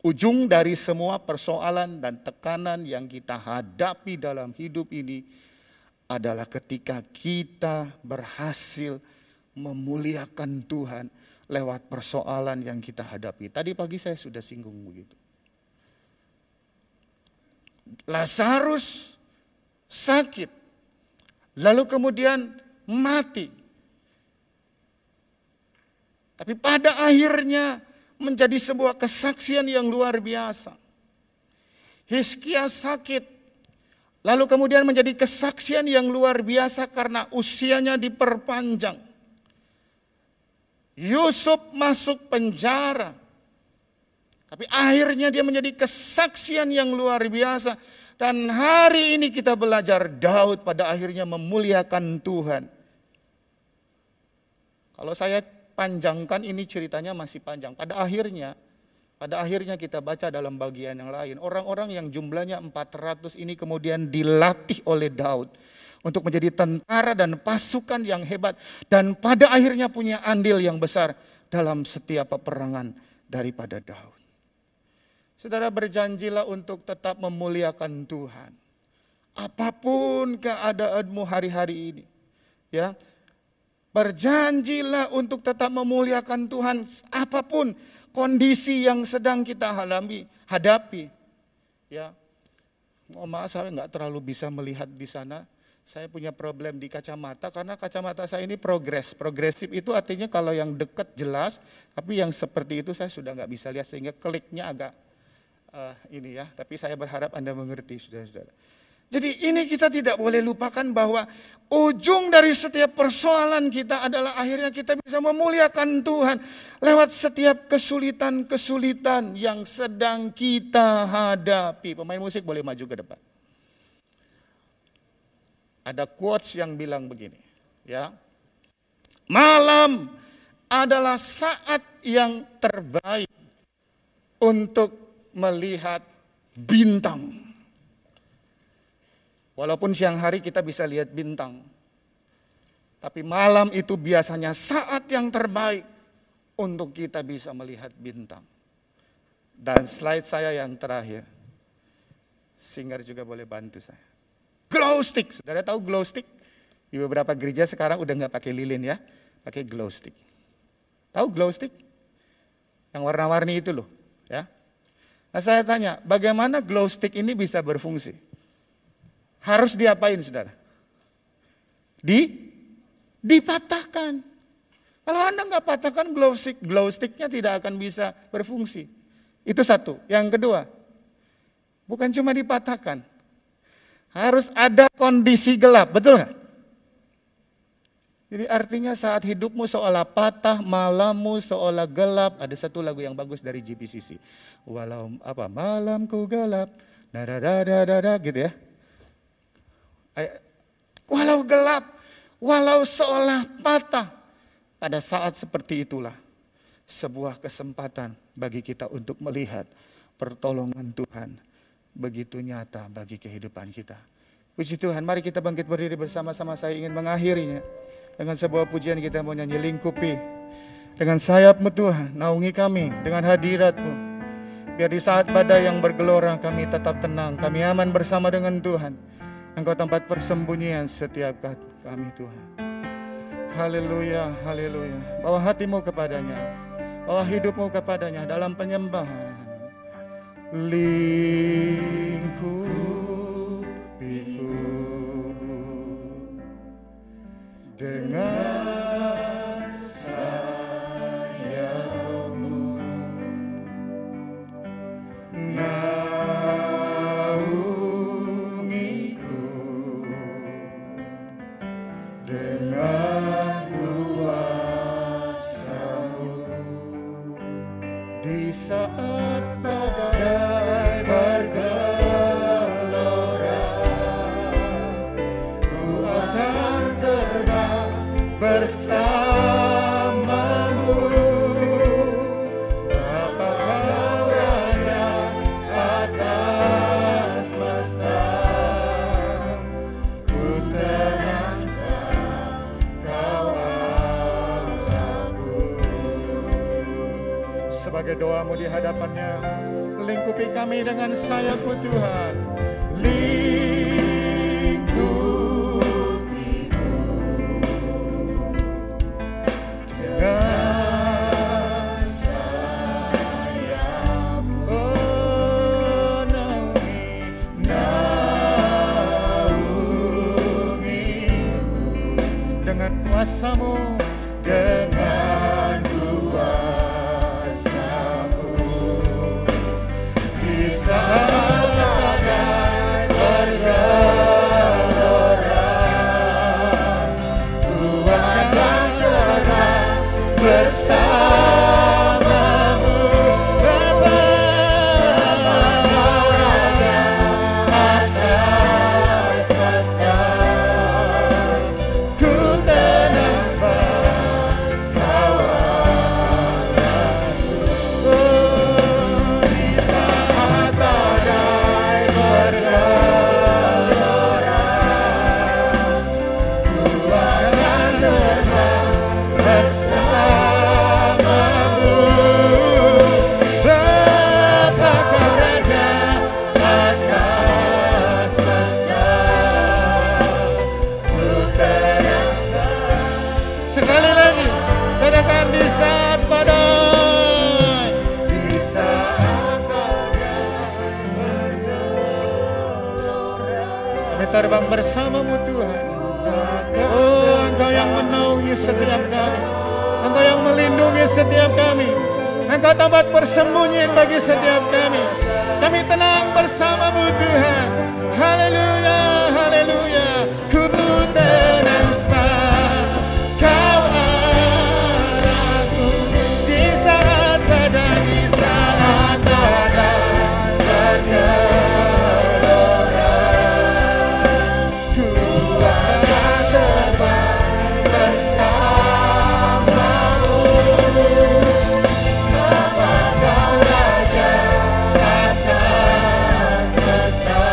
Ujung dari semua persoalan dan tekanan yang kita hadapi dalam hidup ini adalah ketika kita berhasil memuliakan Tuhan lewat persoalan yang kita hadapi. Tadi pagi saya sudah singgung begitu. Lazarus sakit, lalu kemudian mati. Tapi pada akhirnya menjadi sebuah kesaksian yang luar biasa. Hizkia sakit, lalu kemudian menjadi kesaksian yang luar biasa karena usianya diperpanjang. Yusuf masuk penjara, tapi akhirnya dia menjadi kesaksian yang luar biasa. Dan hari ini kita belajar Daud pada akhirnya memuliakan Tuhan. Kalau saya panjangkan ini ceritanya masih panjang. Pada akhirnya kita baca dalam bagian yang lain. Orang-orang yang jumlahnya 400 ini kemudian dilatih oleh Daud untuk menjadi tentara dan pasukan yang hebat. Dan pada akhirnya punya andil yang besar dalam setiap peperangan daripada Daud. Saudara, berjanjilah untuk tetap memuliakan Tuhan. Apapun keadaanmu hari-hari ini. Ya, berjanjilah untuk tetap memuliakan Tuhan. Apapun kondisi yang sedang kita hadapi. Ya, mohon maaf saya nggak terlalu bisa melihat di sana. Saya punya problem di kacamata karena kacamata saya ini progresif itu artinya kalau yang dekat jelas, tapi yang seperti itu saya sudah nggak bisa lihat sehingga kliknya agak ini ya. Tapi saya berharap Anda mengerti saudara-saudara. Jadi ini kita tidak boleh lupakan bahwa ujung dari setiap persoalan kita adalah akhirnya kita bisa memuliakan Tuhan lewat setiap kesulitan-kesulitan yang sedang kita hadapi. Pemain musik boleh maju ke depan. Ada quotes yang bilang begini, ya. Malam adalah saat yang terbaik untuk melihat bintang. Walaupun siang hari kita bisa lihat bintang, tapi malam itu biasanya saat yang terbaik untuk kita bisa melihat bintang. Dan slide saya yang terakhir, Singer juga boleh bantu saya. Glow stick, saudara tahu glow stick? Di beberapa gereja sekarang udah nggak pakai lilin ya, pakai glow stick. Tahu glow stick? Yang warna-warni itu loh, ya. Nah saya tanya, bagaimana glow stick ini bisa berfungsi? Harus diapain saudara? Dipatahkan. Kalau Anda nggak patahkan glow sticknya tidak akan bisa berfungsi. Itu satu. Yang kedua, bukan cuma dipatahkan. Harus ada kondisi gelap, betul nggak? Jadi artinya saat hidupmu seolah patah, malammu seolah gelap. Ada satu lagu yang bagus dari GPCC. Walau malamku gelap, gitu ya. Walau gelap, walau seolah patah, pada saat seperti itulah sebuah kesempatan bagi kita untuk melihat pertolongan Tuhan begitu nyata bagi kehidupan kita. Puji Tuhan, mari kita bangkit berdiri bersama-sama. Saya ingin mengakhirinya dengan sebuah pujian kita mau nyanyi, lingkupi Dengan sayap-Mu Tuhan, naungi kami dengan hadirat-Mu. Biar di saat badai yang bergelora kami tetap tenang, kami aman bersama dengan Tuhan. Engkau tempat persembunyian setiap kami Tuhan. Haleluya, haleluya. Bawa hatimu kepadanya, bawa hidupmu kepadanya dalam penyembahan. Lingkupiku dengan sayap-Mu, naungiku dengan kuasa-Mu. Di saat badai bergelora, ku akan terbang bersama-Mu. Bapa Kau Raja atas semesta, ku tenang sebab Kau Allahku. Sebagai doamu di hadapannya, lingkupi kami dengan sayap-Mu Tuhan. Lingkupiku dengan sayap-Mu, oh naungiku dengan kuasa-Mu, dengan kuasa-Mu. Di saat badai bergelora, ku akan terbang bersama-Mu. Bapa Raja atas semesta, ku tenang sebab Kau Allahku. Oh, di saat badai bergelora, ku akan terbang bersama-Mu. Bapa Kau Raja atas semesta, ku tenang sebab. Sekali lagi, katakan di saat badai, di saat badai bergelora, kami terbang bersama-Mu Tuhan. Oh, Engkau yang menaungi setiap kami, Engkau yang melindungi setiap kami, Engkau tempat persembunyian bagi setiap kami. Kami tenang bersama-Mu Tuhan. Haleluya, haleluya. Ku tenang sebab Kau Allahku. Di saat badai, di saat badai bergelora, ku akan terbang bersama-Mu. Bapa Kau Raja atas semesta,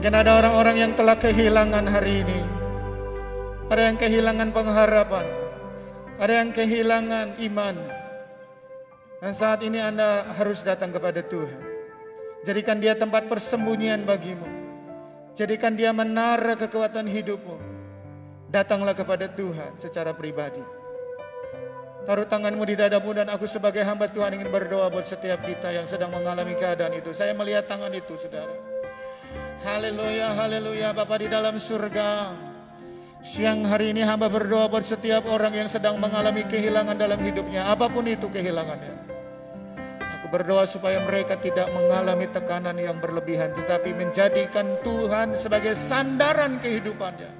Mungkin ada orang-orang yang telah kehilangan hari ini. Ada yang kehilangan pengharapan. Ada yang kehilangan iman. Dan saat ini Anda harus datang kepada Tuhan. Jadikan dia tempat persembunyian bagimu. Jadikan dia menara kekuatan hidupmu. Datanglah kepada Tuhan secara pribadi. Taruh tanganmu di dadamu dan aku sebagai hamba Tuhan ingin berdoa buat setiap kita yang sedang mengalami keadaan itu. Saya melihat tangan itu, saudara. Haleluya, haleluya. Bapa di dalam surga, siang hari ini hamba berdoa buat setiap orang yang sedang mengalami kehilangan dalam hidupnya, apapun itu kehilangannya. Aku berdoa supaya mereka tidak mengalami tekanan yang berlebihan, tetapi menjadikan Tuhan sebagai sandaran kehidupannya,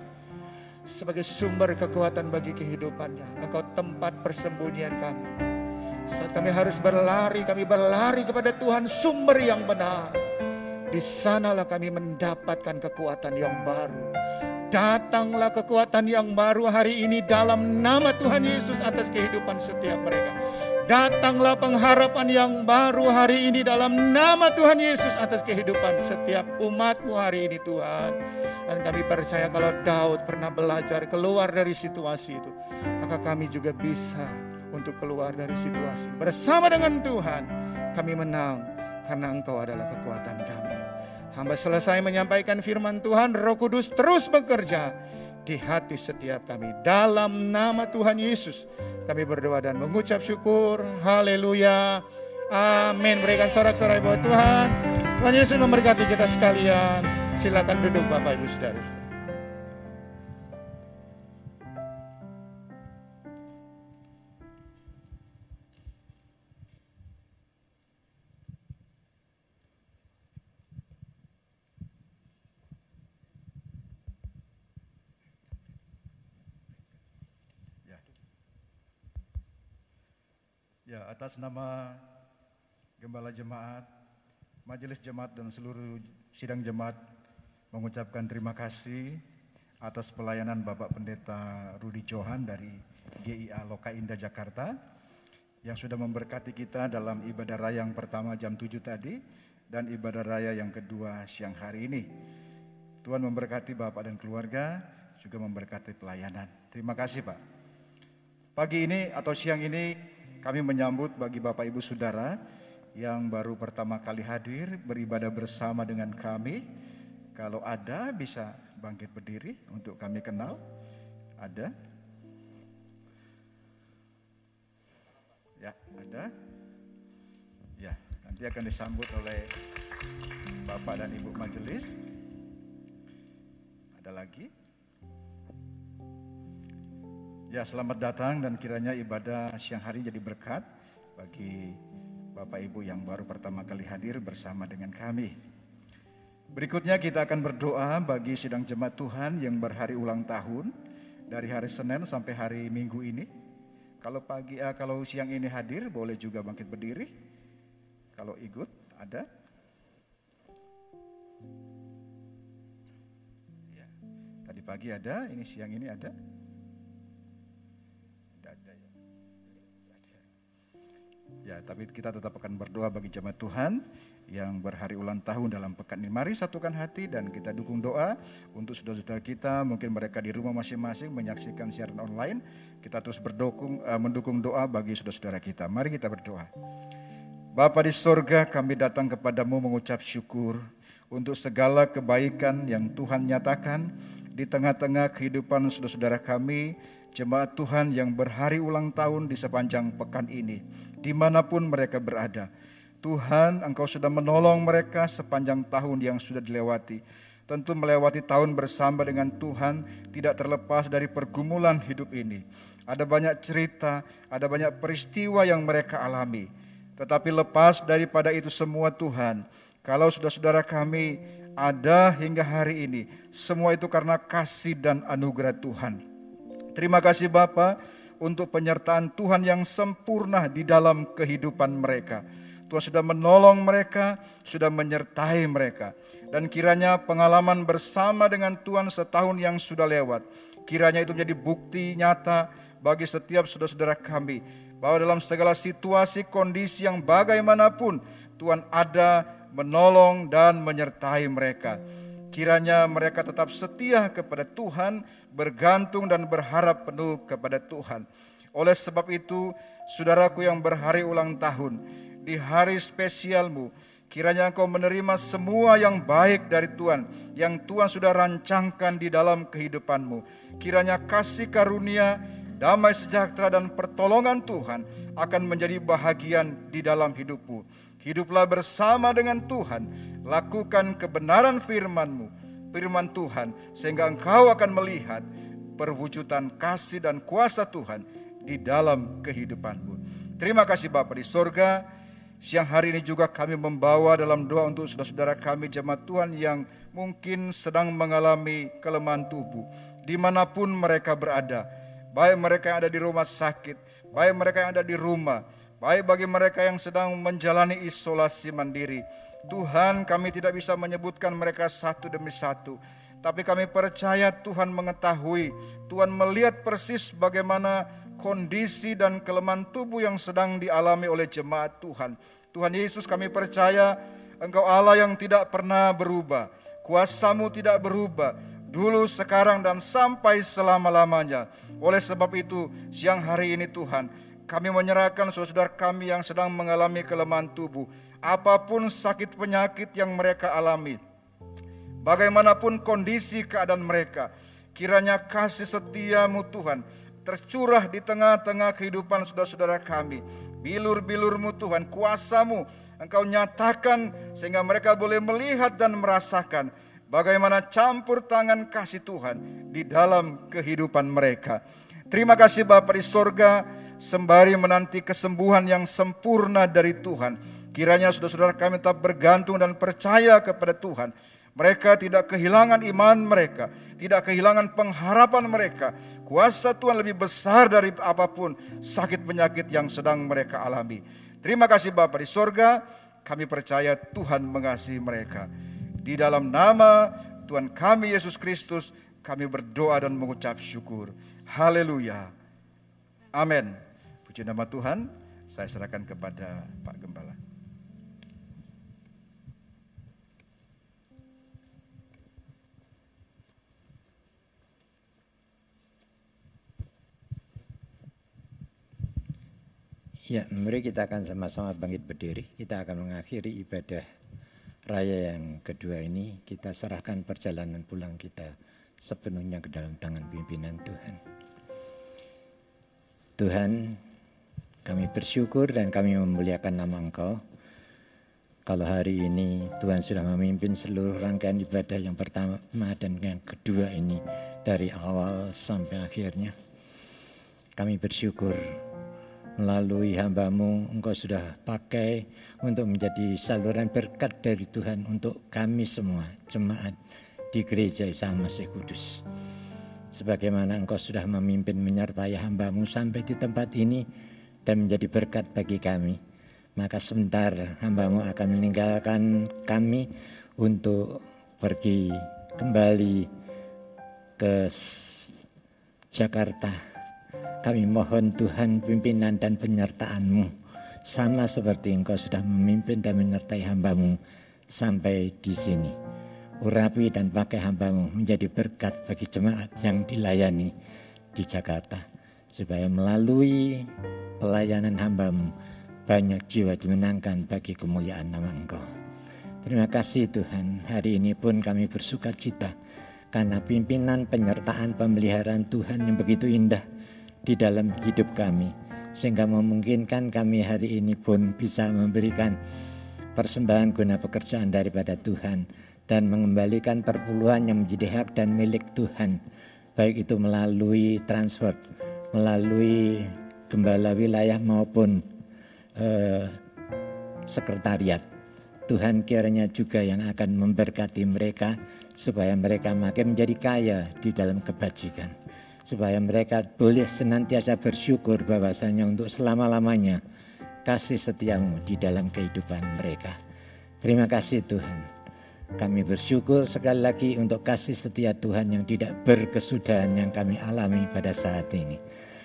sebagai sumber kekuatan bagi kehidupannya. Engkau tempat persembunyian kami. Saat kami harus berlari, kami berlari kepada Tuhan sumber yang benar. Di sanalah kami mendapatkan kekuatan yang baru. Datanglah kekuatan yang baru hari ini dalam nama Tuhan Yesus atas kehidupan setiap mereka. Datanglah pengharapan yang baru hari ini dalam nama Tuhan Yesus atas kehidupan setiap umat-Mu hari ini Tuhan. Dan kami percaya kalau Daud pernah belajar keluar dari situasi itu, maka kami juga bisa untuk keluar dari situasi. Bersama dengan Tuhan kami menang karena Engkau adalah kekuatan kami. Hamba selesai menyampaikan firman Tuhan, Roh Kudus terus bekerja di hati setiap kami. Dalam nama Tuhan Yesus kami berdoa dan mengucap syukur. Haleluya. Amin. Berikan sorak-sorai buat Tuhan. Tuhan Yesus memberkati kita sekalian. Silakan duduk Bapak Ibu Saudara. Ya, atas nama Gembala Jemaat, Majelis Jemaat dan seluruh sidang jemaat mengucapkan terima kasih atas pelayanan Bapak Pendeta Rudi Johan dari GIA Loka Indah Jakarta yang sudah memberkati kita dalam ibadah raya yang pertama jam 7 tadi dan ibadah raya yang kedua siang hari ini. Tuhan memberkati Bapak dan keluarga, juga memberkati pelayanan. Terima kasih Pak. Pagi ini atau siang ini kami menyambut bagi Bapak Ibu Saudara yang baru pertama kali hadir beribadah bersama dengan kami. Kalau ada bisa bangkit berdiri untuk kami kenal. Ada? Ya, ada. Ya, nanti akan disambut oleh Bapak dan Ibu Majelis. Ada lagi? Ya, selamat datang dan kiranya ibadah siang hari jadi berkat bagi Bapak Ibu yang baru pertama kali hadir bersama dengan kami. Berikutnya kita akan berdoa bagi sidang jemaat Tuhan yang berhari ulang tahun dari hari Senin sampai hari Minggu ini. Kalau siang ini hadir boleh juga bangkit berdiri. Kalau ikut ada. Ya, tadi pagi ada, ini siang ini ada. Ya, tapi kita tetap akan berdoa bagi jemaat Tuhan yang berhari ulang tahun dalam pekan ini. Mari satukan hati dan kita dukung doa untuk saudara-saudara kita. Mungkin mereka di rumah masing-masing menyaksikan siaran online. Kita terus mendukung doa bagi saudara-saudara kita. Mari kita berdoa. Bapa di sorga, kami datang kepadamu mengucap syukur untuk segala kebaikan yang Tuhan nyatakan di tengah-tengah kehidupan saudara-saudara kami, jemaat Tuhan yang berhari ulang tahun di sepanjang pekan ini. Dimanapun mereka berada, Tuhan Engkau sudah menolong mereka sepanjang tahun yang sudah dilewati. Tentu melewati tahun bersama dengan Tuhan tidak terlepas dari pergumulan hidup ini. Ada banyak cerita, ada banyak peristiwa yang mereka alami. Tetapi lepas daripada itu semua Tuhan, kalau saudara-saudara kami ada hingga hari ini, semua itu karena kasih dan anugerah Tuhan. Terima kasih Bapa untuk penyertaan Tuhan yang sempurna di dalam kehidupan mereka. Tuhan sudah menolong mereka, sudah menyertai mereka. Dan kiranya pengalaman bersama dengan Tuhan setahun yang sudah lewat, kiranya itu menjadi bukti nyata bagi setiap saudara-saudara kami, bahwa dalam segala situasi, kondisi yang bagaimanapun, Tuhan ada menolong dan menyertai mereka. Kiranya mereka tetap setia kepada Tuhan, bergantung dan berharap penuh kepada Tuhan. Oleh sebab itu, saudaraku yang berhari ulang tahun, di hari spesialmu, kiranya engkau menerima semua yang baik dari Tuhan, yang Tuhan sudah rancangkan di dalam kehidupanmu. Kiranya kasih karunia, damai sejahtera dan pertolongan Tuhan akan menjadi bahagian di dalam hidupmu. Hiduplah bersama dengan Tuhan, lakukan kebenaran firman-Mu, firman Tuhan, sehingga engkau akan melihat perwujudan kasih dan kuasa Tuhan di dalam kehidupanmu. Terima kasih Bapa di sorga. Siang hari ini juga kami membawa dalam doa untuk saudara-saudara kami jemaat Tuhan yang mungkin sedang mengalami kelemahan tubuh, dimanapun mereka berada, baik mereka yang ada di rumah sakit, baik mereka yang ada di rumah, baik bagi mereka yang sedang menjalani isolasi mandiri. Tuhan, kami tidak bisa menyebutkan mereka satu demi satu, tapi kami percaya Tuhan mengetahui, Tuhan melihat persis bagaimana kondisi dan kelemahan tubuh yang sedang dialami oleh jemaat Tuhan. Tuhan Yesus, kami percaya Engkau Allah yang tidak pernah berubah, kuasa-Mu tidak berubah, dulu, sekarang, dan sampai selama-lamanya. Oleh sebab itu, siang hari ini Tuhan, kami menyerahkan saudara kami yang sedang mengalami kelemahan tubuh, apapun sakit penyakit yang mereka alami, bagaimanapun kondisi keadaan mereka, kiranya kasih setia-Mu Tuhan tercurah di tengah-tengah kehidupan saudara-saudara kami. Bilur-bilur-Mu Tuhan, kuasa-Mu Engkau nyatakan sehingga mereka boleh melihat dan merasakan bagaimana campur tangan kasih Tuhan di dalam kehidupan mereka. Terima kasih Bapa di sorga, sembari menanti kesembuhan yang sempurna dari Tuhan, kiranya saudara-saudara kami tetap bergantung dan percaya kepada Tuhan. Mereka tidak kehilangan iman mereka, tidak kehilangan pengharapan mereka. Kuasa Tuhan lebih besar dari apapun sakit penyakit yang sedang mereka alami. Terima kasih Bapa di sorga, kami percaya Tuhan mengasihi mereka. Di dalam nama Tuhan kami Yesus Kristus, kami berdoa dan mengucap syukur. Haleluya. Amin. Puji nama Tuhan, saya serahkan kepada Pak Gembala. Ya, mari kita akan sama-sama bangkit berdiri. Kita akan mengakhiri ibadah raya yang kedua ini. Kita serahkan perjalanan pulang kita sepenuhnya ke dalam tangan pimpinan Tuhan. Tuhan, kami bersyukur dan kami memuliakan nama Engkau. Kalau hari ini Tuhan sudah memimpin seluruh rangkaian ibadah yang pertama dan yang kedua ini dari awal sampai akhirnya. Kami bersyukur melalui hamba-Mu Engkau sudah pakai untuk menjadi saluran berkat dari Tuhan untuk kami semua jemaat di gereja Isa Masih Kudus. Sebagaimana Engkau sudah memimpin menyertai hamba-Mu sampai di tempat ini dan menjadi berkat bagi kami, maka sebentar hamba-Mu akan meninggalkan kami untuk pergi kembali ke Jakarta. Kami mohon Tuhan pimpinan dan penyertaan-Mu, sama seperti Engkau sudah memimpin dan menyertai hamba-Mu sampai di sini. Urapi dan pakai hamba-Mu menjadi berkat bagi jemaat yang dilayani di Jakarta, supaya melalui pelayanan hamba-Mu banyak jiwa dimenangkan bagi kemuliaan nama Engkau. Terima kasih Tuhan, hari ini pun kami bersuka cita karena pimpinan, penyertaan, pemeliharaan Tuhan yang begitu indah di dalam hidup kami, sehingga memungkinkan kami hari ini pun bisa memberikan persembahan guna pekerjaan daripada Tuhan dan mengembalikan perpuluhan yang menjadi hak dan milik Tuhan, baik itu melalui transfer, melalui gembala wilayah maupun sekretariat. Tuhan kiranya juga yang akan memberkati mereka supaya mereka makin menjadi kaya di dalam kebajikan, supaya mereka boleh senantiasa bersyukur bahwasanya untuk selama-lamanya kasih setia-Mu di dalam kehidupan mereka. Terima kasih Tuhan. Kami bersyukur sekali lagi untuk kasih setia Tuhan yang tidak berkesudahan yang kami alami pada saat ini.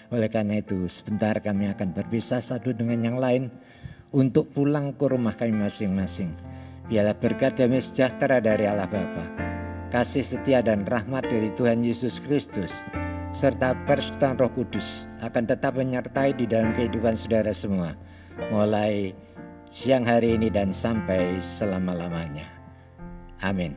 Oleh karena itu sebentar kami akan berpisah satu dengan yang lain untuk pulang ke rumah kami masing-masing. Biarlah berkat damai sejahtera dari Allah Bapa, kasih setia dan rahmat dari Tuhan Yesus Kristus, serta persekutuan Roh Kudus akan tetap menyertai di dalam kehidupan saudara semua, mulai siang hari ini dan sampai selama-lamanya. Amin.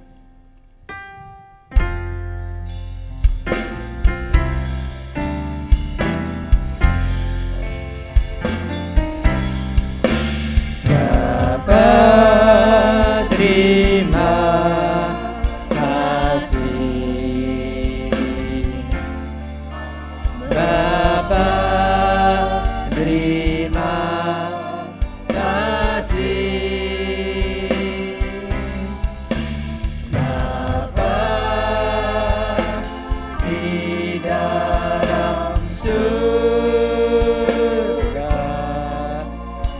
Terima kasih Bapa, terima kasih Bapa di dalam surga,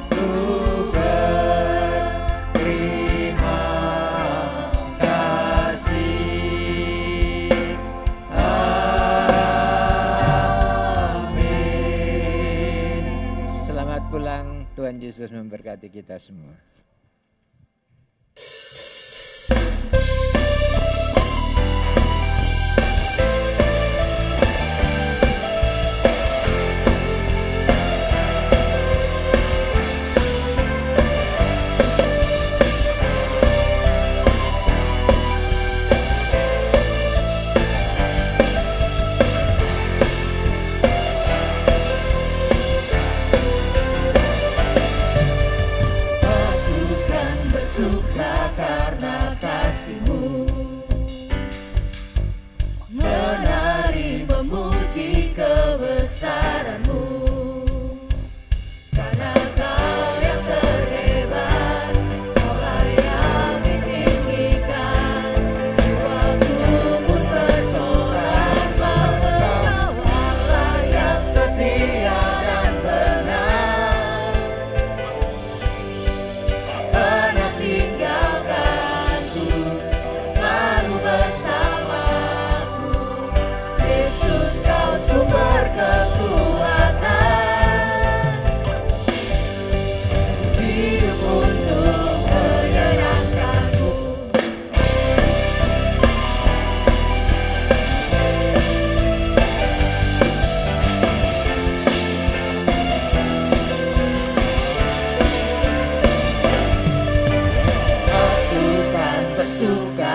ku berterima kasih. Amin. Selamat pulang, Tuhan Yesus memberkati kita semua. Aku kan bersuka karena kasih-Mu, menari memuji kebesaran-Mu, karena Kau yang terhebat, Kaulah yang ditinggikan. Jiwaku pun bersorak bahwa Kaulah yang setia dan benar. Pernah tinggalkanku, selalu bersamaku. Yesus, Kau sumber kekuatan. Hidup untuk menyenangkan-Mu. Aku kan bersuka